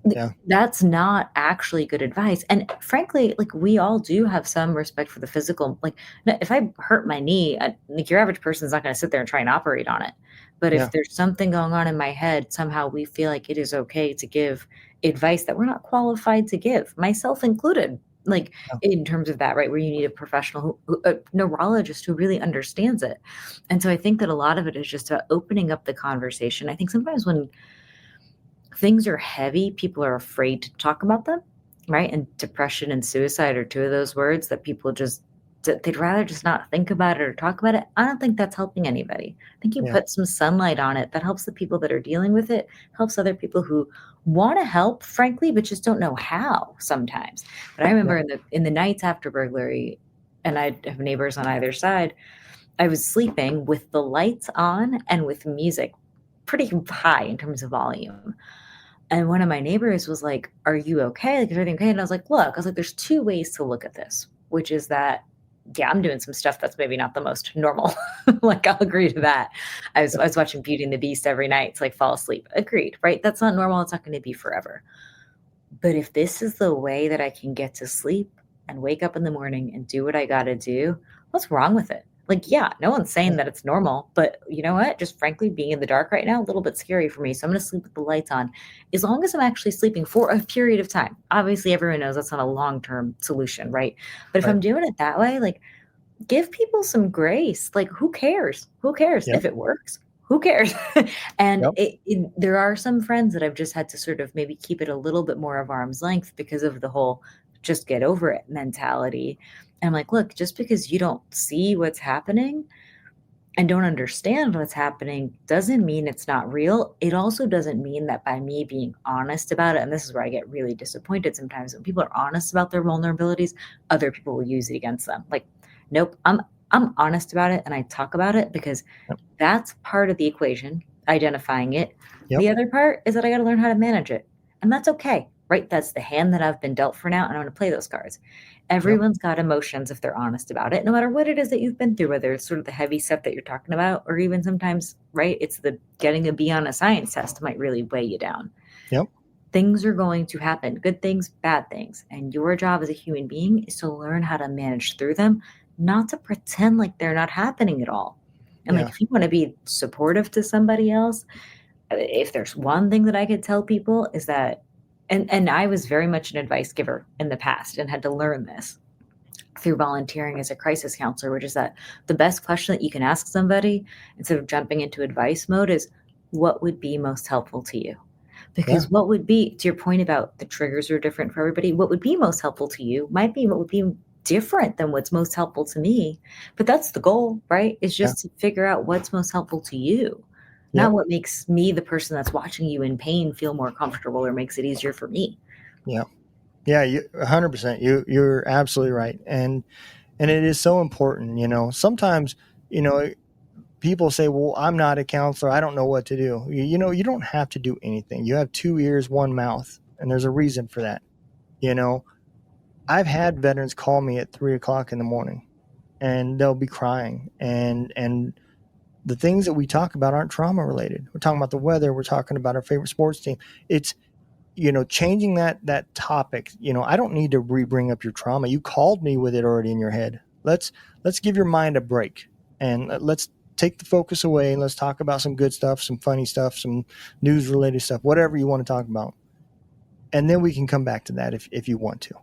Yeah. That's not actually good advice. And frankly, like, we all do have some respect for the physical. Like, if I hurt my knee, like, your average person is not going to sit there and try and operate on it. But if there's something going on in my head, somehow we feel like it is okay to give advice that we're not qualified to give, myself included. Like, in terms of that, right, where you need a professional, a neurologist who really understands it. And so I think that a lot of it is just about opening up the conversation. I think sometimes when things are heavy, people are afraid to talk about them, right? And depression and suicide are 2 of those words that people just, they'd rather just not think about it or talk about it. I don't think that's helping anybody. I think you put some sunlight on it. That helps the people that are dealing with it, helps other people who want to help, frankly, but just don't know how sometimes. But I remember in the nights after burglary, and I have neighbors on either side, I was sleeping with the lights on and with music pretty high in terms of volume. And one of my neighbors was like, "Are you okay? Like, is everything okay?" And I was like, there's 2 ways to look at this, which is that yeah, I'm doing some stuff that's maybe not the most normal. Like, I'll agree to that. I was watching Beauty and the Beast every night to like fall asleep. Agreed, right? That's not normal. It's not going to be forever. But if this is the way that I can get to sleep and wake up in the morning and do what I got to do, what's wrong with it? Like, yeah, no one's saying that it's normal, but you know what? Just frankly, being in the dark right now, a little bit scary for me. So I'm going to sleep with the lights on as long as I'm actually sleeping for a period of time. Obviously, everyone knows that's not a long-term solution, right? But if Right. I'm doing it that way, like, give people some grace. Like, who cares? Who cares Yep. if it works? Who cares? And Yep. there are some friends that I've just had to sort of maybe keep it a little bit more of arm's length because of the whole just get over it mentality. And I'm like, look, just because you don't see what's happening and don't understand what's happening doesn't mean it's not real. It also doesn't mean that by me being honest about it, and this is where I get really disappointed sometimes when people are honest about their vulnerabilities, other people will use it against them. Like, nope, I'm honest about it and I talk about it because Yep. that's part of the equation, identifying it. Yep. The other part is that I got to learn how to manage it. And that's okay, right? That's the hand that I've been dealt for now, and I'm going to play those cards. Everyone's got emotions if they're honest about it, no matter what it is that you've been through, whether it's sort of the heavy stuff that you're talking about, or even sometimes, right, it's the getting a B on a science test might really weigh you down. Yep. Things are going to happen, good things, bad things. And your job as a human being is to learn how to manage through them, not to pretend like they're not happening at all. And like, Yeah. if you want to be supportive to somebody else, if there's one thing that I could tell people is that, and I was very much an advice giver in the past and had to learn this through volunteering as a crisis counselor, which is that the best question that you can ask somebody instead of jumping into advice mode is, what would be most helpful to you? Because what would be, to your point about the triggers are different for everybody, what would be most helpful to you might be what would be different than what's most helpful to me. But that's the goal, right? Is just to figure out what's most helpful to you. Not what makes me, the person that's watching you in pain, feel more comfortable or makes it easier for me. Yeah. Yeah. 100%. You're absolutely right. And it is so important, sometimes, people say, well, I'm not a counselor. I don't know what to do. You don't have to do anything. You have 2 ears, 1 mouth, and there's a reason for that. I've had veterans call me at 3:00 in the morning and they'll be crying and the things that we talk about aren't trauma related. We're talking about the weather. We're talking about our favorite sports team. It's, changing that topic. I don't need to bring up your trauma. You called me with it already in your head. Let's give your mind a break and let's take the focus away and let's talk about some good stuff, some funny stuff, some news related stuff, whatever you want to talk about. And then we can come back to that if you want to.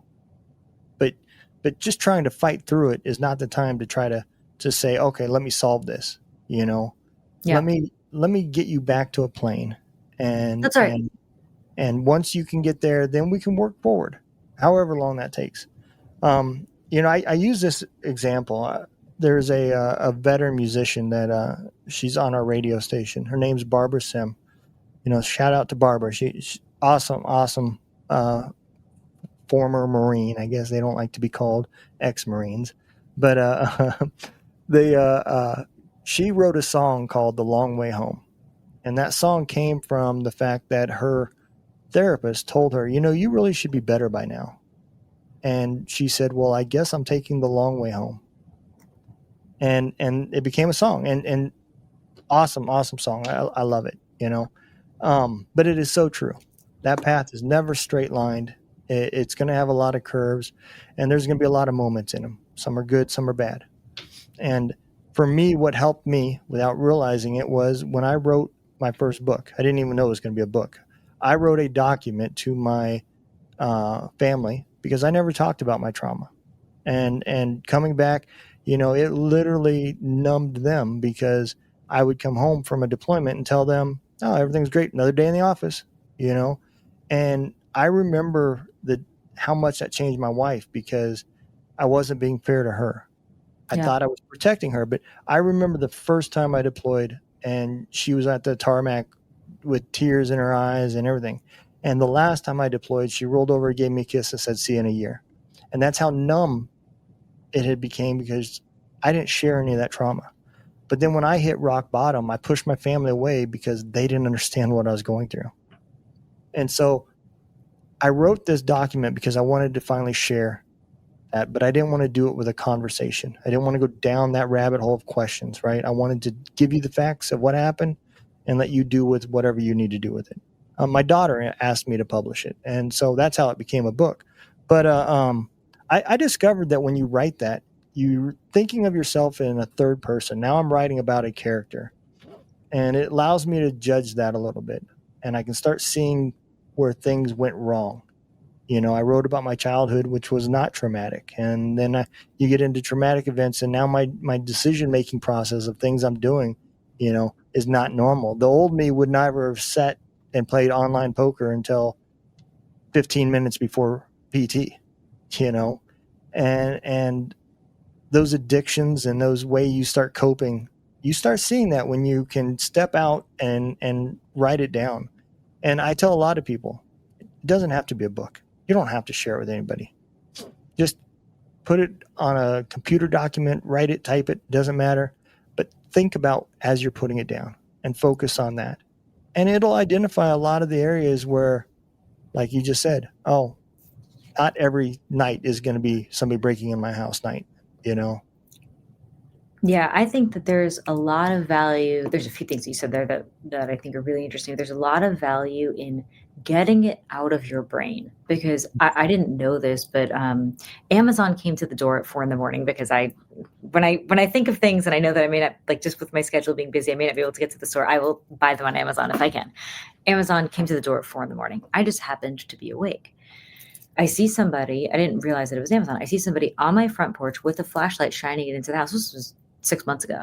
But just trying to fight through it is not the time to try to say, okay, let me solve this. Let me get you back to a plane, and That's right. and once you can get there, then we can work forward, however long that takes. I use this example. There's a veteran musician that she's on our radio station. Her name's Barbara Sim. Shout out to Barbara. She's awesome. Former Marine. I guess they don't like to be called ex-Marines, but she wrote a song called "The Long Way Home," and that song came from the fact that her therapist told her, you really should be better by now. And she said, well, I guess I'm taking the long way home. And it became a song, and awesome song. I love it, but it is so true. That path is never straight lined. It's going to have a lot of curves, and there's going to be a lot of moments in them. Some are good, some are bad. And for me, what helped me without realizing it was when I wrote my first book. I didn't even know it was going to be a book. I wrote a document to my family because I never talked about my trauma. And coming back, it literally numbed them because I would come home from a deployment and tell them, oh, everything's great. Another day in the office, And I remember how much that changed my wife because I wasn't being fair to her. I thought I was protecting her, but I remember the first time I deployed and she was at the tarmac with tears in her eyes and everything. And the last time I deployed, she rolled over, gave me a kiss and said, see you in a year. And that's how numb it had became because I didn't share any of that trauma. But then when I hit rock bottom, I pushed my family away because they didn't understand what I was going through. And so I wrote this document because I wanted to finally share that, but I didn't want to do it with a conversation. I didn't want to go down that rabbit hole of questions, right? I wanted to give you the facts of what happened and let you do with whatever you need to do with it. My daughter asked me to publish it, and so that's how it became a book. But I discovered that when you write that, you're thinking of yourself in a third person. Now I'm writing about a character, and it allows me to judge that a little bit, and I can start seeing where things went wrong. I wrote about my childhood, which was not traumatic. And then you get into traumatic events, and now my decision-making process of things I'm doing, is not normal. The old me would never have sat and played online poker until 15 minutes before PT, and those addictions and those way you start coping, you start seeing that when you can step out and write it down. And I tell a lot of people, it doesn't have to be a book. You don't have to share it with anybody. Just put it on a computer document, write it, type it, doesn't matter. But think about as you're putting it down and focus on that. And it'll identify a lot of the areas where, like you just said, oh, not every night is going to be somebody breaking in my house night, Yeah, I think that there's a lot of value. There's a few things you said there that I think are really interesting. There's a lot of value in getting it out of your brain, because I didn't know this, but Amazon came to the door at 4 a.m. because when I think of things and I know that I may not, like, just with my schedule being busy, I may not be able to get to the store, I will buy them on Amazon if I can. Amazon came to the door at 4 a.m. I just happened to be awake. I see somebody, I didn't realize that it was Amazon. I see somebody on my front porch with a flashlight shining it into the house. This was 6 months ago.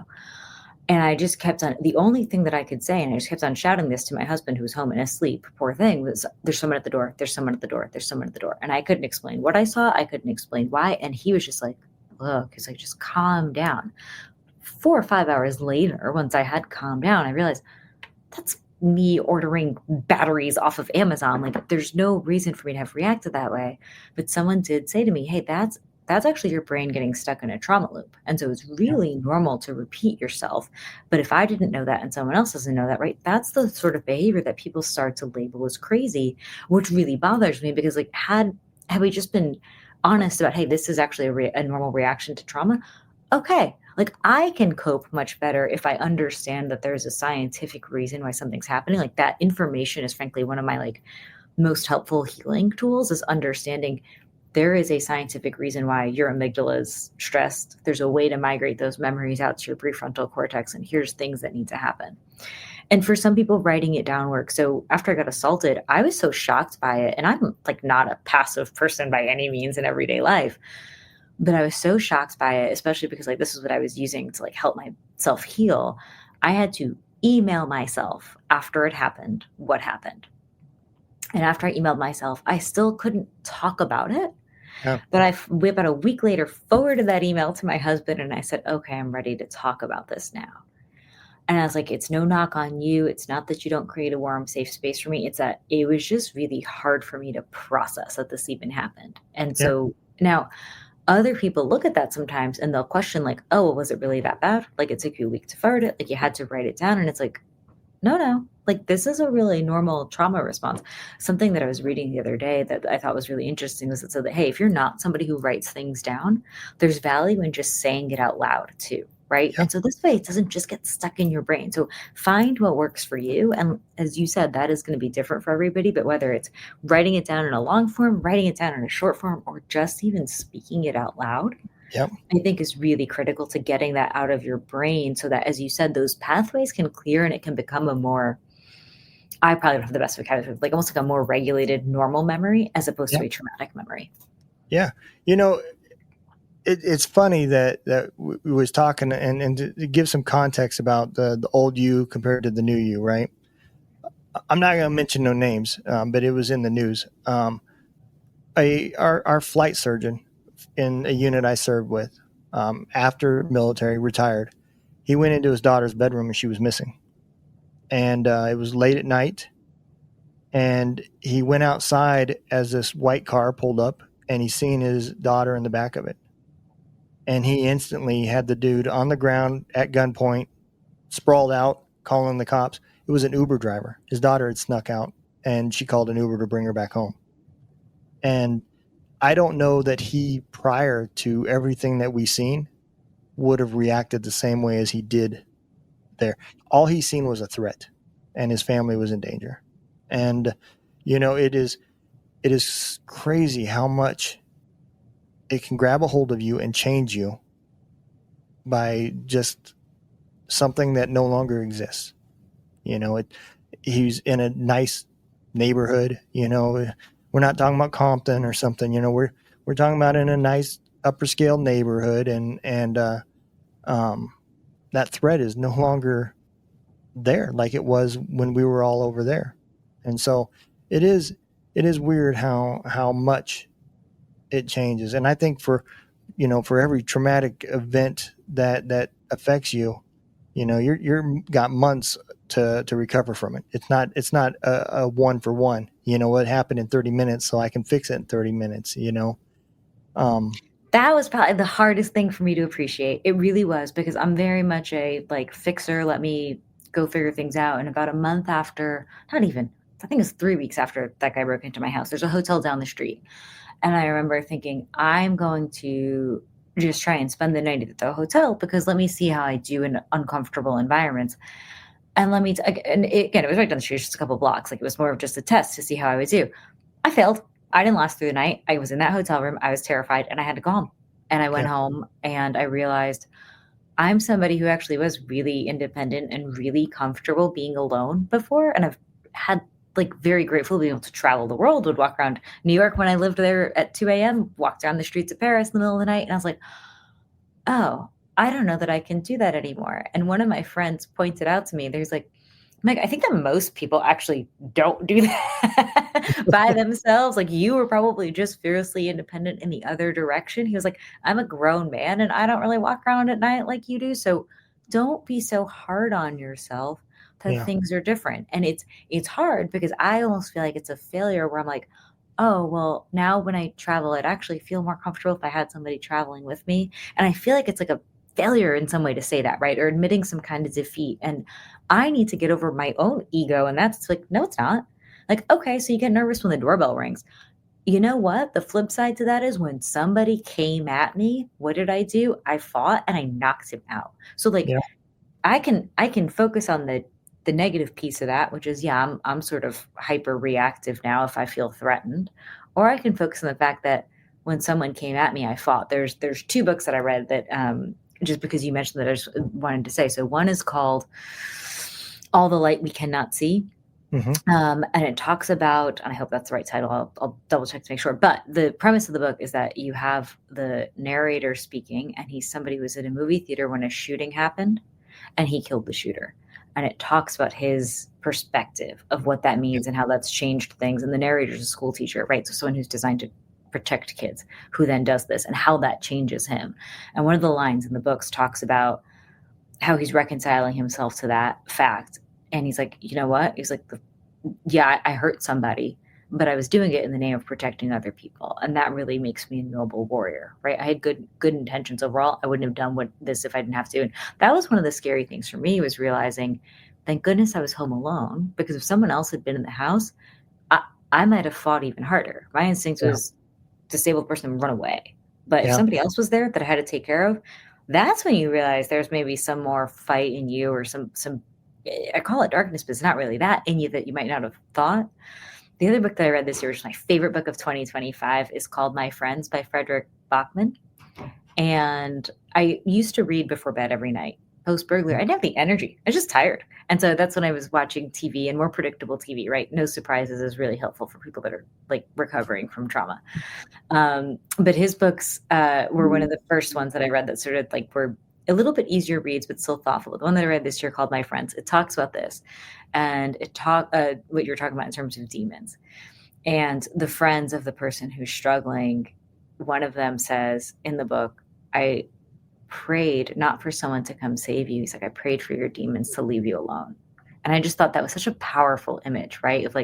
And I just kept on, the only thing that I could say, and I just kept on shouting this to my husband who was home and asleep, poor thing, was, there's someone at the door, there's someone at the door, there's someone at the door. And I couldn't explain what I saw. I couldn't explain why. And he was just like, look, he's like, just calm down. 4 or 5 hours later, once I had calmed down, I realized that's me ordering batteries off of Amazon. Like, there's no reason for me to have reacted that way. But someone did say to me, hey, that's actually your brain getting stuck in a trauma loop. And so it's really normal to repeat yourself. But if I didn't know that and someone else doesn't know that, right, that's the sort of behavior that people start to label as crazy, which really bothers me, because, like, had we just been honest about, hey, this is actually a normal reaction to trauma, okay, like, I can cope much better if I understand that there's a scientific reason why something's happening. Like, that information is frankly one of my, like, most helpful healing tools, is understanding there is a scientific reason why your amygdala is stressed. There's a way to migrate those memories out to your prefrontal cortex, and here's things that need to happen. And for some people, writing it down works. So after I got assaulted, I was so shocked by it. And I'm, like, not a passive person by any means in everyday life, but I was so shocked by it, especially because, like, this is what I was using to, like, help myself heal. I had to email myself after it happened, what happened. And after I emailed myself, I still couldn't talk about it. Yeah. But about a week later, forwarded that email to my husband, and I said, okay, I'm ready to talk about this now. And I was like, it's no knock on you. It's not that you don't create a warm, safe space for me. It's that it was just really hard for me to process that this even happened. And so now other people look at that sometimes and they'll question, like, oh, well, was it really that bad? Like, it took you a week to forward it. Like, you had to write it down. And it's like, no, like, this is a really normal trauma response. Something that I was reading the other day that I thought was really interesting was it said that, hey, if you're not somebody who writes things down, there's value in just saying it out loud too, right? Yeah. And so this way it doesn't just get stuck in your brain. So find what works for you. And as you said, that is going to be different for everybody, but whether it's writing it down in a long form, writing it down in a short form, or just even speaking it out loud, I think is really critical to getting that out of your brain, so that, as you said, those pathways can clear and it can become a more, I probably don't have the best vocabulary, like almost like a more regulated, normal memory as opposed to a traumatic memory. Yeah. It's funny that we was talking, and to give some context about the old you compared to the new you, right? I'm not going to mention no names, but it was in the news. Our flight surgeon in a unit I served with, after military, retired, he went into his daughter's bedroom and she was missing. And it was late at night, and he went outside as this white car pulled up, and he seen his daughter in the back of it. And he instantly had the dude on the ground at gunpoint, sprawled out, calling the cops. It was an Uber driver. His daughter had snuck out, and she called an Uber to bring her back home. And I don't know that he, prior to everything that we've seen, would have reacted the same way as he did there. All he's seen was a threat, and his family was in danger. And, it is crazy how much it can grab a hold of you and change you by just something that no longer exists. He's in a nice neighborhood, we're not talking about Compton or something, we're talking about in a nice upper scale neighborhood, and that threat is no longer there like it was when we were all over there. And so it is weird how much it changes. And I think for every traumatic event that affects you, you're got months to recover from it. It's not a one for one, what happened in 30 minutes, so I can fix it in 30 minutes, That was probably the hardest thing for me to appreciate. It really was, because I'm very much a fixer. Let me go figure things out. And about a month after, not even, I think it was 3 weeks after that guy broke into my house, there's a hotel down the street. And I remember thinking, I'm going to just try and spend the night at the hotel, because let me see how I do in uncomfortable environments. And again, it was right down the street, just a couple blocks. It was more of just a test to see how I would do. I failed. I didn't last through the night. I was in that hotel room. I was terrified, and I had to go home. And I went home, and I realized I'm somebody who actually was really independent and really comfortable being alone before. And I've had very grateful to be able to travel the world, would walk around New York when I lived there at 2 a.m., walk down the streets of Paris in the middle of the night. And I was like, oh, I don't know that I can do that anymore. And one of my friends pointed out to me, there's Meg, I think that most people actually don't do that by themselves. You were probably just fiercely independent in the other direction. He was like, I'm a grown man and I don't really walk around at night like you do. So don't be so hard on yourself that things are different. And it's hard, because I almost feel like it's a failure where I'm like, oh, well, now when I travel, I'd actually feel more comfortable if I had somebody traveling with me. And I feel like it's a failure in some way to say that, right? Or admitting some kind of defeat. And I need to get over my own ego. And that's no, it's not. Okay, so you get nervous when the doorbell rings. You know what? The flip side to that is when somebody came at me, what did I do? I fought and I knocked him out. So I can focus on the negative piece of that, which is, I'm sort of hyper reactive now if I feel threatened. Or I can focus on the fact that when someone came at me, I fought. There's 2 books that I read that, just because you mentioned that, I just wanted to say. So one is called All the Light We Cannot See. Mm-hmm. And it talks about, and I hope that's the right title, I'll double check to make sure. But the premise of the book is that you have the narrator speaking, and he's somebody who was in a movie theater when a shooting happened, and he killed the shooter. And it talks about his perspective of what that means and how that's changed things. And the narrator is a school teacher, right? So someone who's designed to protect kids, who then does this, and how that changes him. And one of the lines in the books talks about how he's reconciling himself to that fact. And he's like, you know what? He's like, I hurt somebody, but I was doing it in the name of protecting other people. And that really makes me a noble warrior, right? I had good intentions overall. I wouldn't have done this if I didn't have to. And that was one of the scary things for me, was realizing, thank goodness I was home alone, because if someone else had been in the house, I might have fought even harder. My instinct was disabled person, run away. But if somebody else was there that I had to take care of, that's when you realize there's maybe some more fight in you, or some I call it darkness, but it's not really that in you that you might not have thought. The other book that I read this year, which is my favorite book of 2025, is called My Friends by Frederick Bachman. And I used to read before bed every night. Post-burglary, I didn't have the energy. I was just tired. And so that's when I was watching TV, and more predictable TV, right? No surprises is really helpful for people that are recovering from trauma. But his books were one of the first ones that I read that sort of were a little bit easier reads, but still thoughtful. The one that I read this year, called My Friends, it talks about this, and it what you're talking about in terms of demons and the friends of the person who's struggling. One of them says in the book, I prayed not for someone to come save you. He's like, I prayed for your demons to leave you alone. And I just thought that was such a powerful image, right? Of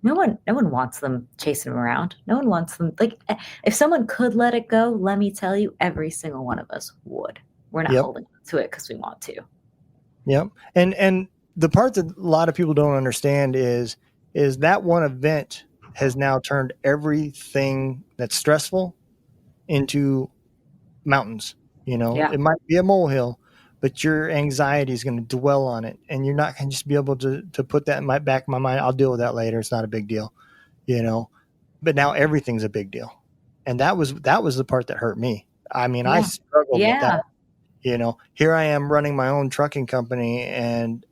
no one wants them chasing them around. No one wants them. If someone could let it go, let me tell you, every single one of us would. We're not holding on to it because we want to. Yep. And the part that a lot of people don't understand is that one event has now turned everything that's stressful into mountains. Yeah. It might be a molehill, but your anxiety is going to dwell on it, and you're not going to just be able to put that in my back of my mind. I'll deal with that later. It's not a big deal, but now everything's a big deal. And that was the part that hurt me. I mean, I struggled with that. Here I am running my own trucking company, and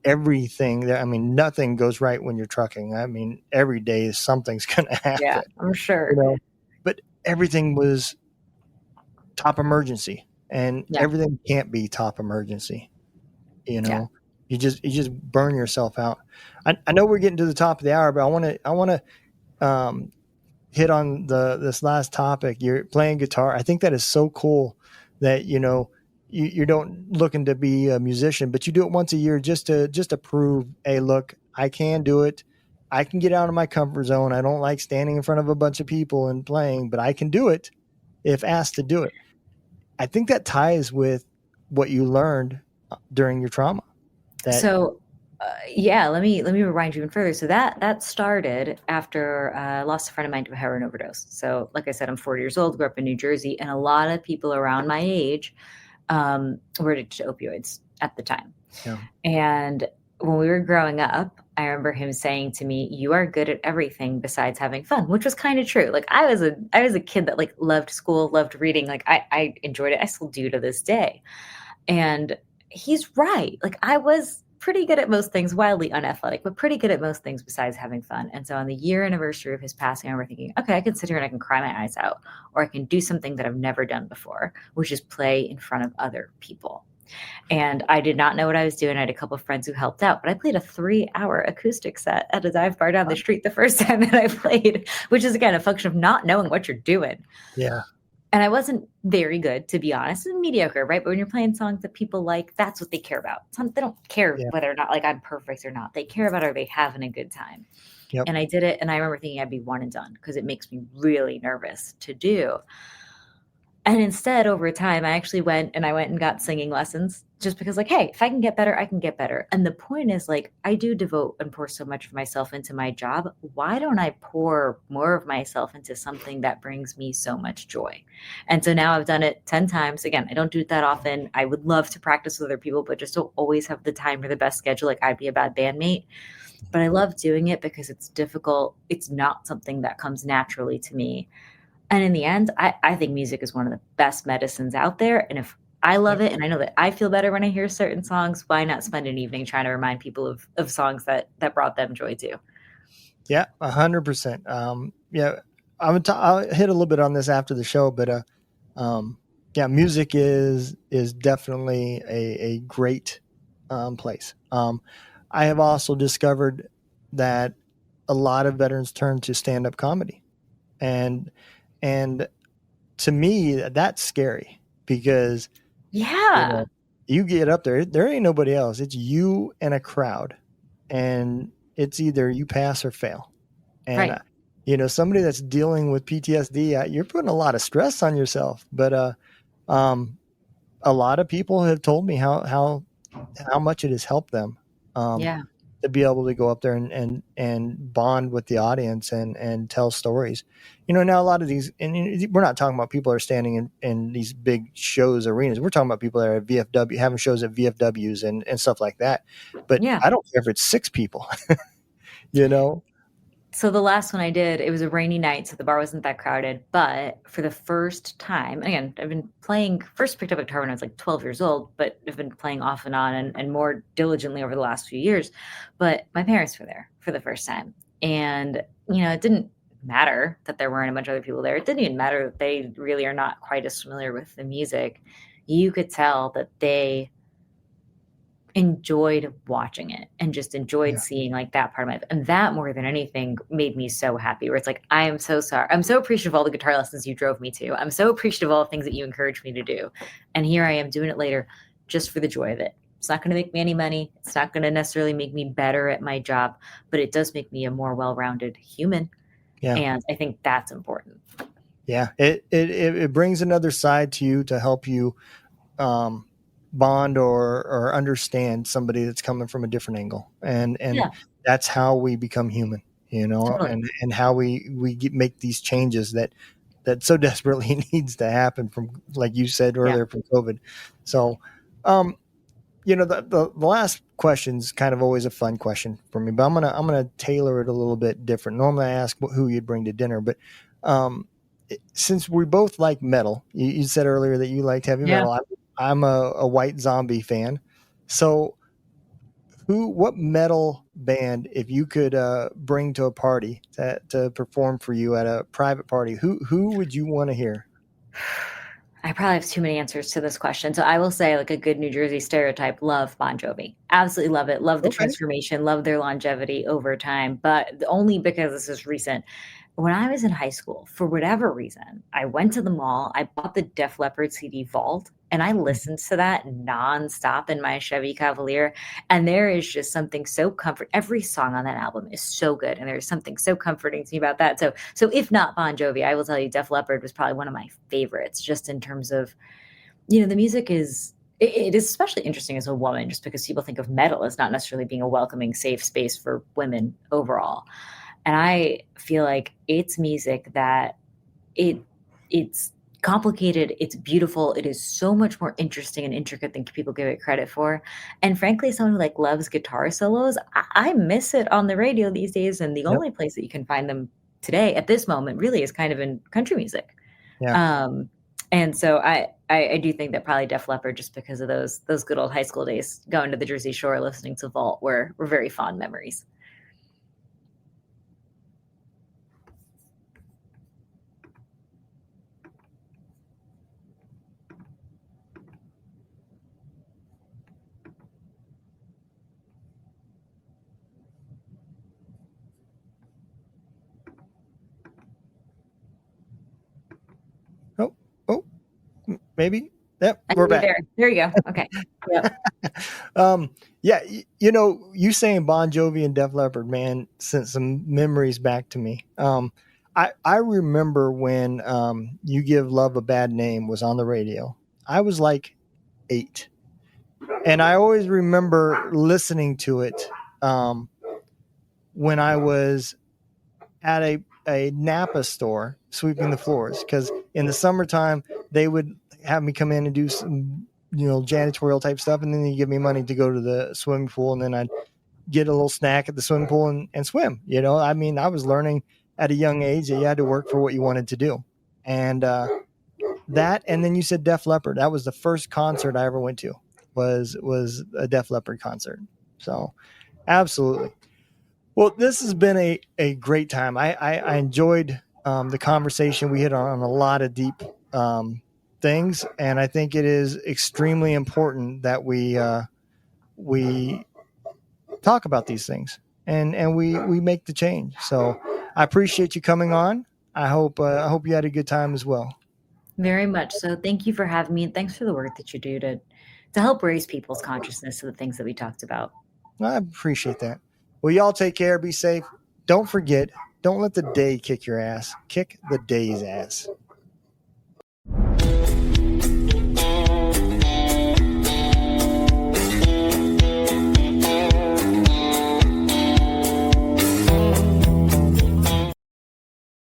everything there. I mean, nothing goes right when you're trucking. I mean, every day something's going to happen. Yeah, I'm sure. But everything was top emergency, and everything can't be top emergency. You just burn yourself out. I know we're getting to the top of the hour, but I want to hit on this last topic. You're playing guitar. I think that is so cool that you don't looking to be a musician, but you do it once a year just to prove, hey, look, I can do it. I can get out of my comfort zone. I don't like standing in front of a bunch of people and playing, but I can do it if asked to do it. I think that ties with what you learned during your trauma. Let me rewind you even further. So that started after I lost a friend of mine to a heroin overdose. So like I said, I'm 40 years old, grew up in New Jersey, and a lot of people around my age were addicted to opioids at the time. Yeah. And when we were growing up, I remember him saying to me, "You are good at everything besides having fun," which was kind of true. Like I was a kid that like loved school, loved reading. Like I enjoyed it. I still do to this day. And he's right. Like I was pretty good at most things, wildly unathletic, but pretty good at most things besides having fun. And so on the year anniversary of his passing, I remember thinking, okay, I can sit here and I can cry my eyes out, or I can do something that I've never done before, which is play in front of other people. And I did not know what I was doing. I had a couple of friends who helped out, but I played a 3-hour acoustic set at a dive bar down the street the first time that I played, which is again a function of not knowing what you're doing. Yeah. And I wasn't very good, to be honest, and mediocre, right? But when you're playing songs that people like, that's what they care about. They don't care whether or not like I'm perfect or not. They care about are they having a good time. Yep. And I did it, and I remember thinking I'd be one and done because it makes me really nervous to do. And instead, over time, I actually went and got singing lessons just because like, hey, if I can get better, I can get better. And the point is like, I do devote and pour so much of myself into my job. Why don't I pour more of myself into something that brings me so much joy? And so now I've done it 10 times. Again, I don't do it that often. I would love to practice with other people, but just don't always have the time or the best schedule. Like I'd be a bad bandmate. But I love doing it because it's difficult. It's not something that comes naturally to me. And in the end, I think music is one of the best medicines out there. And if I love it and I know that I feel better when I hear certain songs, why not spend an evening trying to remind people of songs that brought them joy too? Yeah, 100%. I'll hit a little bit on this after the show, but music is definitely a great place. I have also discovered that a lot of veterans turn to stand-up comedy. And to me, that's scary because you get up there ain't nobody else. It's you and a crowd, and it's either you pass or fail. And right. Somebody that's dealing with PTSD, you're putting a lot of stress on yourself. But a lot of people have told me how much it has helped them. To be able to go up there and bond with the audience and tell stories. Now a lot of these, and we're not talking about people that are standing in these big shows, arenas. We're talking about people that are at VFW, having shows at VFWs and stuff like that. But I don't care if it's 6 people, So the last one I did, it was a rainy night, so the bar wasn't that crowded. But for the first time, again, I've been playing, first picked up a guitar when I was like 12 years old, but I've been playing off and on and more diligently over the last few years. But my parents were there for the first time. And, it didn't matter that there weren't a bunch of other people there. It didn't even matter that they really are not quite as familiar with the music. You could tell that they enjoyed watching it and just enjoyed seeing like that part of my life. And that more than anything made me so happy, where it's like, I am so sorry. I'm so appreciative of all the guitar lessons you drove me to. I'm so appreciative of all the things that you encouraged me to do. And here I am doing it later just for the joy of it. It's not going to make me any money. It's not going to necessarily make me better at my job, but it does make me a more well-rounded human. Yeah. And I think that's important. Yeah. It brings another side to you to help you, bond or understand somebody that's coming from a different angle. And that's how we become human. Totally. and how make these changes that so desperately needs to happen from, like you said earlier, from COVID. So, the last question is kind of always a fun question for me, but I'm gonna tailor it a little bit different. Normally, I ask who you'd bring to dinner, but since we both like metal, you said earlier that you liked heavy Yeah. metal. I'm a White Zombie fan. So, what metal band, if you could bring to a party to perform for you at a private party, who would you want to hear? I probably have too many answers to this question. So I will say, like a good New Jersey stereotype, love Bon Jovi. Absolutely love it. Love the Okay. transformation, love their longevity over time, but only because this is recent. When I was in high school, for whatever reason, I went to the mall, I bought the Def Leppard CD Vault, and I listened to that nonstop in my Chevy Cavalier. And there is just something so every song on that album is so good. And there's something so comforting to me about that. So if not Bon Jovi, I will tell you Def Leppard was probably one of my favorites, just in terms of, the music is, it is especially interesting as a woman, just because people think of metal as not necessarily being a welcoming, safe space for women overall. And I feel like it's music that it's complicated, it's beautiful, it is so much more interesting and intricate than people give it credit for. And frankly, someone who like loves guitar solos, I miss it on the radio these days. And the Yep. only place that you can find them today at this moment really is kind of in country music. Yeah. And so I do think that probably Def Leppard, just because of those good old high school days, going to the Jersey Shore, listening to Vault, were very fond memories. Oh, maybe. Yep, I we're think back. there you go. Okay. Yep. Yeah, you saying Bon Jovi and Def Leppard, man, sent some memories back to me. I remember when "You Give Love a Bad Name" was on the radio. I was like 8, and I always remember listening to it when I was at a Napa store sweeping the floors, because in the summertime they would have me come in and do some janitorial type stuff, and then they give me money to go to the swimming pool, and then I'd get a little snack at the swimming pool and swim. I mean, I was learning at a young age that you had to work for what you wanted to do. And that, and then you said Def Leppard. That was the first concert I ever went to, was a Def Leppard concert. So absolutely. Well, this has been a great time. I enjoyed the conversation. We hit on a lot of deep things, and I think it is extremely important that we talk about these things and we make the change. So I appreciate you coming on. I hope you had a good time as well. Very much so. Thank you for having me, and thanks for the work that you do to help raise people's consciousness of the things that we talked about. I appreciate that. Well, y'all take care. Be safe. Don't forget, don't let the day kick your ass. Kick the day's ass.